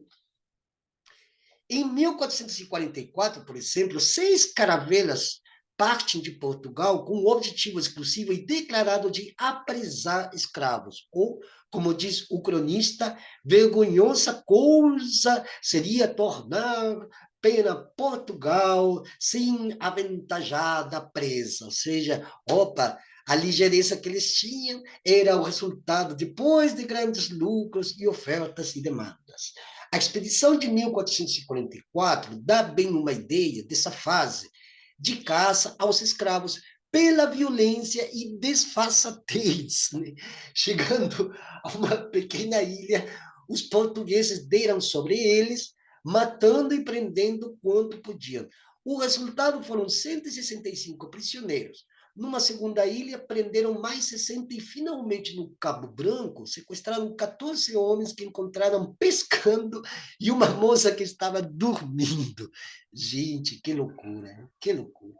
Em 1444, por exemplo, 6 caravelas partem de Portugal com o objetivo exclusivo e declarado de apresar escravos, ou, como diz o cronista, vergonhosa coisa seria tornar pena Portugal sem aventajada presa, ou seja, opa, a ligeireza que eles tinham era o resultado depois de grandes lucros e ofertas e demandas. A expedição de 1444 dá bem uma ideia dessa fase de caça aos escravos pela violência e desfaçatez, né? Chegando a uma pequena ilha, os portugueses deram sobre eles, matando e prendendo quanto podiam. O resultado foram 165 prisioneiros. Numa segunda ilha, prenderam mais 60 e, finalmente, no Cabo Branco, sequestraram 14 homens que encontraram pescando e uma moça que estava dormindo. Gente, que loucura, que loucura.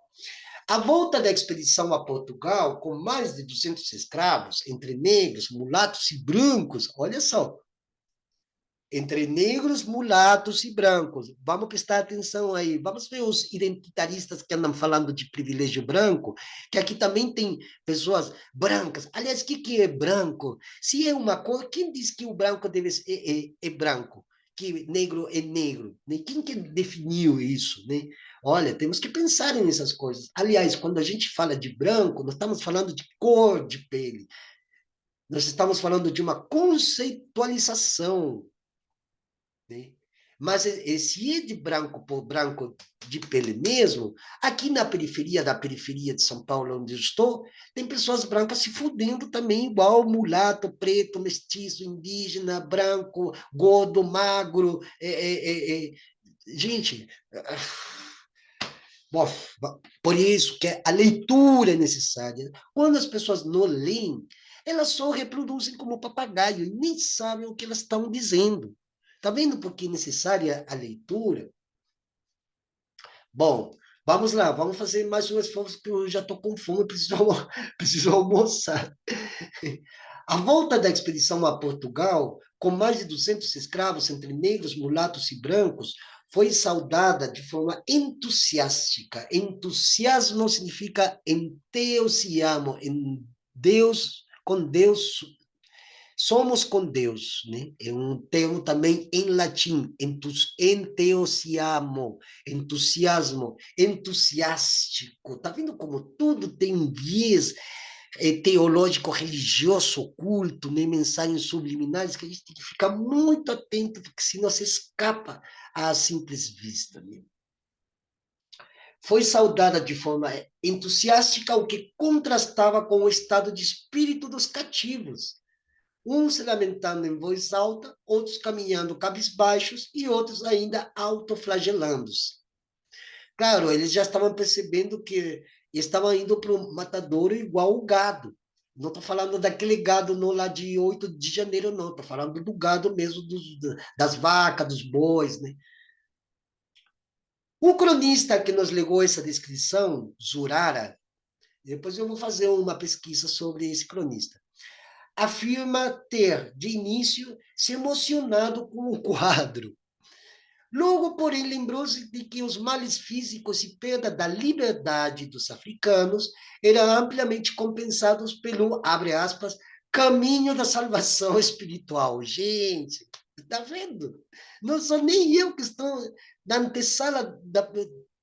A volta da expedição a Portugal, com mais de 200 escravos, entre negros, mulatos e brancos, olha só, entre negros, mulatos e brancos. Vamos prestar atenção aí. Vamos ver os identitaristas que andam falando de privilégio branco, que aqui também tem pessoas brancas. Aliás, o que é branco? Se é uma cor, quem diz que o branco deve ser, é branco? Que negro é negro? Né? Quem que definiu isso? Né? Olha, temos que pensar nessas coisas. Aliás, quando a gente fala de branco, nós estamos falando de cor de pele. Nós estamos falando de uma conceitualização, né? Mas esse é de branco por branco de pele mesmo, aqui na periferia da periferia de São Paulo, onde eu estou, tem pessoas brancas se fudendo também, igual mulato, preto, mestiço, indígena, branco, gordo, magro. Gente, bom, por isso que a leitura é necessária. Quando as pessoas não leem, elas só reproduzem como papagaio e nem sabem o que elas estão dizendo. Está vendo por que é necessária a leitura? Bom, Vamos lá, vamos fazer mais um esforço, porque eu já estou com fome, preciso, preciso almoçar. A volta da expedição a Portugal, com mais de 200 escravos, entre negros, mulatos e brancos, foi saudada de forma entusiástica. Entusiasmo significa entusiasmo, em Deus, com Deus, somos com Deus, né? É um termo também em latim, entusiasmo, entusiástico. Tá vendo como tudo tem um viés teológico, religioso, oculto, né? Mensagens subliminares que a gente tem que ficar muito atento, porque senão se escapa à simples vista, né? Foi saudada de forma entusiástica, o que contrastava com o estado de espírito dos cativos, uns se lamentando em voz alta, outros caminhando cabisbaixos e outros ainda autoflagelando-se. Claro, eles já estavam percebendo que estavam indo para o matadouro igual o gado. Não estou falando daquele gado no lá de 8 de janeiro, não. Estou falando do gado mesmo, das vacas, dos bois, né? O cronista que nos legou essa descrição, Zurara, depois eu vou fazer uma pesquisa sobre esse cronista, afirma ter, de início, se emocionado com o quadro. Logo, porém, lembrou-se de que os males físicos e perda da liberdade dos africanos eram amplamente compensados pelo, abre aspas, caminho da salvação espiritual. Gente, está vendo? Não sou nem eu que estou na antessala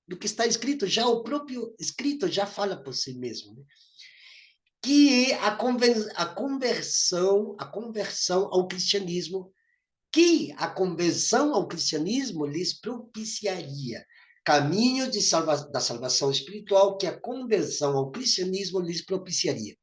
do que está escrito, já o próprio escrito já fala por si mesmo, né? Que é a conversão ao cristianismo, que a conversão ao cristianismo lhes propiciaria. Caminho da salvação espiritual que a conversão ao cristianismo lhes propiciaria.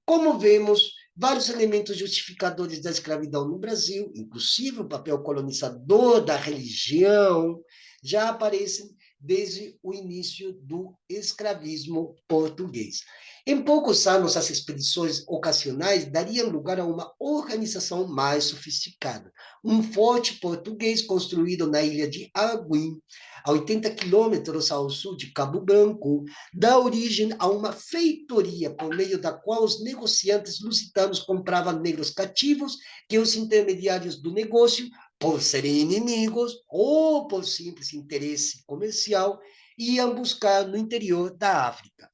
Como vemos, vários elementos justificadores da escravidão no Brasil, inclusive o papel colonizador da religião, já aparecem desde o início do escravismo português. Em poucos anos, as expedições ocasionais dariam lugar a uma organização mais sofisticada. Um forte português construído na ilha de Arguim, a 80 quilômetros ao sul de Cabo Branco, dá origem a uma feitoria por meio da qual os negociantes lusitanos compravam negros cativos que os intermediários do negócio, por serem inimigos ou por simples interesse comercial, iam buscar no interior da África.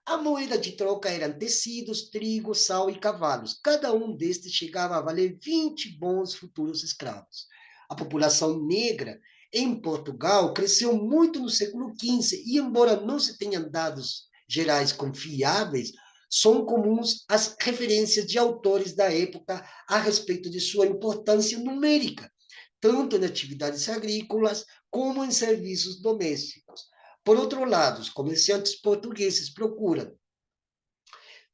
A moeda de troca eram tecidos, trigo, sal e cavalos. Cada um destes chegava a valer 20 bons futuros escravos. A população negra em Portugal cresceu muito no século XV e, embora não se tenham dados gerais confiáveis, são comuns as referências de autores da época a respeito de sua importância numérica, tanto em atividades agrícolas como em serviços domésticos. Por outro lado, os comerciantes portugueses procuram,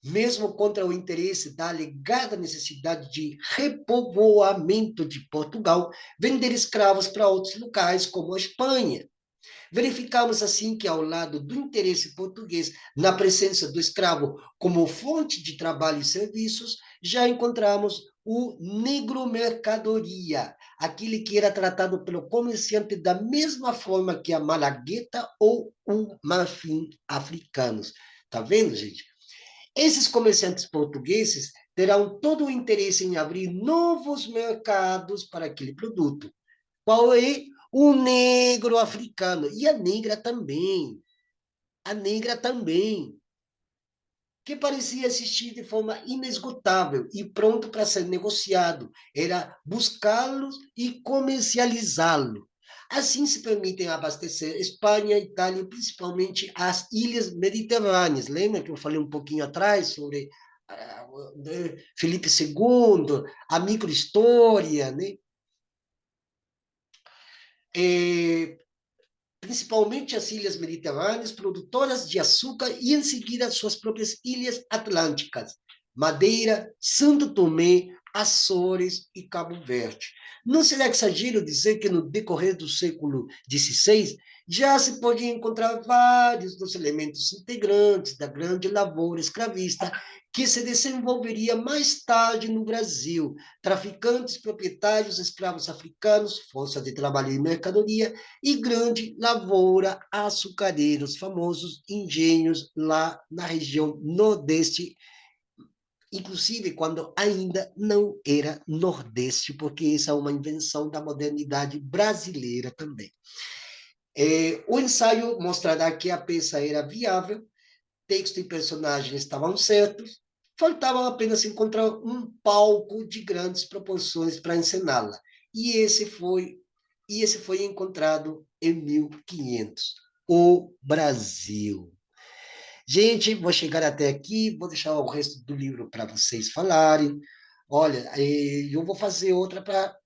mesmo contra o interesse da alegada necessidade de repovoamento de Portugal, vender escravos para outros locais, como a Espanha. Verificamos assim que, ao lado do interesse português na presença do escravo como fonte de trabalho e serviços, já encontramos o negromercadoria, aquele que era tratado pelo comerciante da mesma forma que a malagueta ou o marfim africanos. Tá vendo, gente? Esses comerciantes portugueses terão todo o interesse em abrir novos mercados para aquele produto. Qual é? O negro africano. E a negra também. A negra também. Que parecia existir de forma inesgotável e pronto para ser negociado. Era buscá-los e comercializá-lo. Assim se permitem abastecer Espanha, Itália e principalmente as ilhas mediterrâneas. Lembra que eu falei um pouquinho atrás sobre Felipe II, a microhistória, né? Principalmente as ilhas mediterrâneas, produtoras de açúcar, e em seguida suas próprias ilhas atlânticas, Madeira, Santo Tomé, Açores e Cabo Verde. Não será exagero dizer que, no decorrer do século XVI, já se pode encontrar vários dos elementos integrantes da grande lavoura escravista que se desenvolveria mais tarde no Brasil. Traficantes, proprietários, escravos africanos, força de trabalho e mercadoria, e grande lavoura, açucareiros, famosos engenhos lá na região nordeste, inclusive quando ainda não era nordeste, porque essa é uma invenção da modernidade brasileira também. O ensaio mostrará que a peça era viável, texto e personagens estavam certos, faltava apenas encontrar um palco de grandes proporções para encená-la. E esse foi encontrado em 1500, o Brasil. Gente, vou chegar até aqui, vou deixar o resto do livro para vocês falarem. Olha, eu vou fazer outra para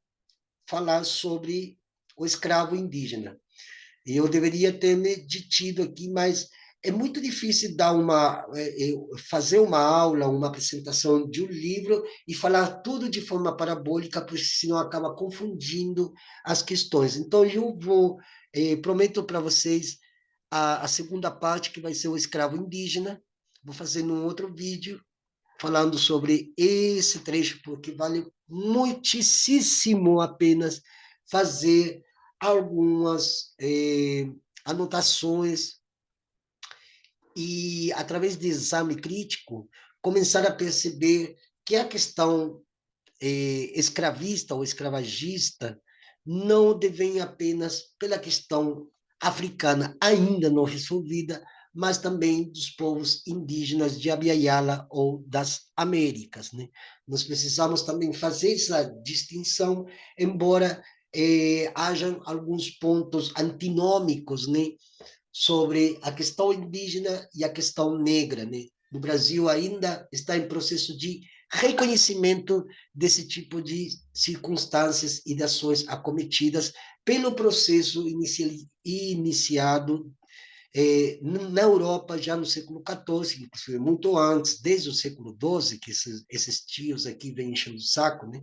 falar sobre o escravo indígena. Eu deveria ter me detido aqui, mas é muito difícil fazer uma aula, uma apresentação de um livro e falar tudo de forma parabólica, porque senão acaba confundindo as questões. Então, prometo para vocês a segunda parte, que vai ser o escravo indígena. Vou fazer num outro vídeo, falando sobre esse trecho, porque vale muitíssimo apenas fazer algumas anotações e, através de exame crítico, começar a perceber que a questão escravista ou escravagista não devem apenas pela questão africana ainda não resolvida, mas também dos povos indígenas de Abya-Yala ou das Américas, né? Nós precisamos também fazer essa distinção, embora hajam alguns pontos antinômicos, né, sobre a questão indígena e a questão negra, né? No Brasil ainda está em processo de reconhecimento desse tipo de circunstâncias e de ações acometidas pelo processo iniciado na Europa já no século XIV, inclusive muito antes, desde o século XII, que esses tios aqui vêm enchendo o saco, né?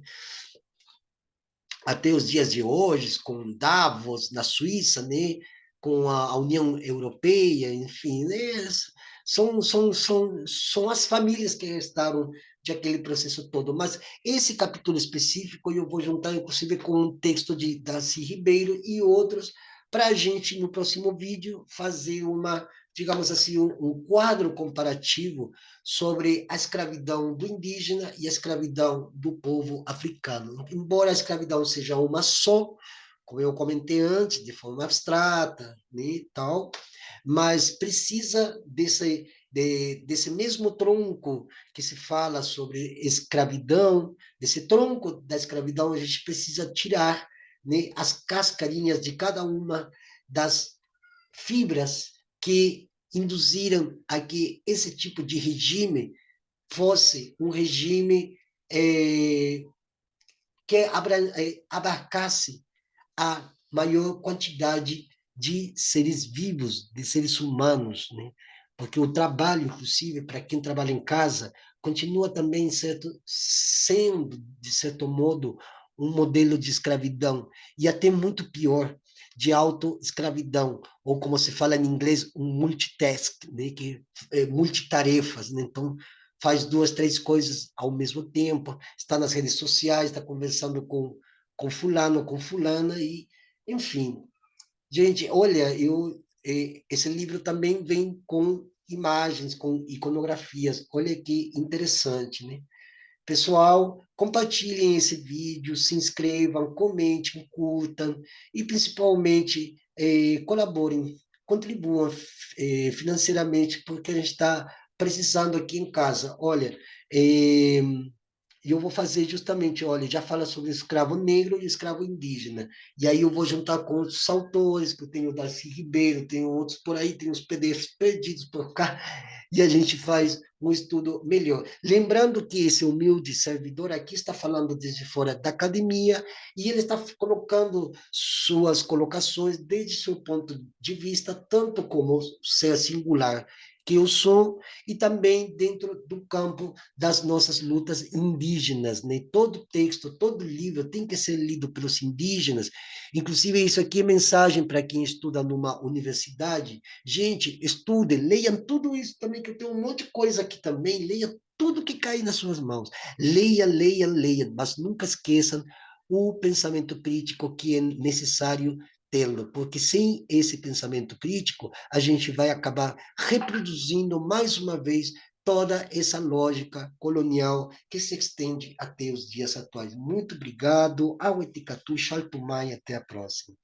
Até os dias de hoje, com Davos, na Suíça, né? Com a União Europeia, enfim, né? São as famílias que restaram de aquele processo todo. Mas esse capítulo específico eu vou juntar, inclusive, com um texto de Darcy Ribeiro e outros, para a gente, no próximo vídeo, fazer digamos assim, um quadro comparativo sobre a escravidão do indígena e a escravidão do povo africano. Embora a escravidão seja uma só, como eu comentei antes, de forma abstrata, né, e tal, mas precisa desse mesmo tronco que se fala sobre escravidão, desse tronco da escravidão a gente precisa tirar, né, as cascarinhas de cada uma das fibras que induziram a que esse tipo de regime fosse um regime que abarcasse a maior quantidade de seres vivos, de seres humanos, né? Porque o trabalho, inclusive, para quem trabalha em casa, continua também sendo, de certo modo, um modelo de escravidão, e até muito pior, de autoescravidão, ou como se fala em inglês, um multitask, né? Que é multitarefas, né? Então, faz duas, três coisas ao mesmo tempo, está nas redes sociais, está conversando com fulano, com fulana, e, enfim. Gente, olha, esse livro também vem com imagens, com iconografias. Olha que interessante, né? Pessoal, compartilhem esse vídeo, se inscrevam, comentem, curtam e, principalmente, colaborem, contribuam financeiramente, porque a gente está precisando aqui em casa. Olha, e eu vou fazer justamente, olha, já fala sobre escravo negro e escravo indígena. E aí eu vou juntar com outros autores, que eu tenho o Darcy Ribeiro, tenho outros por aí, tem os PDFs perdidos por cá, e a gente faz um estudo melhor. Lembrando que esse humilde servidor aqui está falando desde fora da academia, e ele está colocando suas colocações desde seu ponto de vista, tanto como ser singular que eu sou, e também dentro do campo das nossas lutas indígenas, né? Todo texto, todo livro tem que ser lido pelos indígenas. Inclusive, isso aqui é mensagem para quem estuda numa universidade. Gente, estudem, leiam tudo isso também, que eu tenho um monte de coisa aqui também. Leiam tudo que cai nas suas mãos. Leia, leia, leia, mas nunca esqueçam o pensamento crítico que é necessário tê-lo, porque sem esse pensamento crítico, a gente vai acabar reproduzindo mais uma vez toda essa lógica colonial que se estende até os dias atuais. Muito obrigado, ao Eticatu, Xalpumai, até a próxima.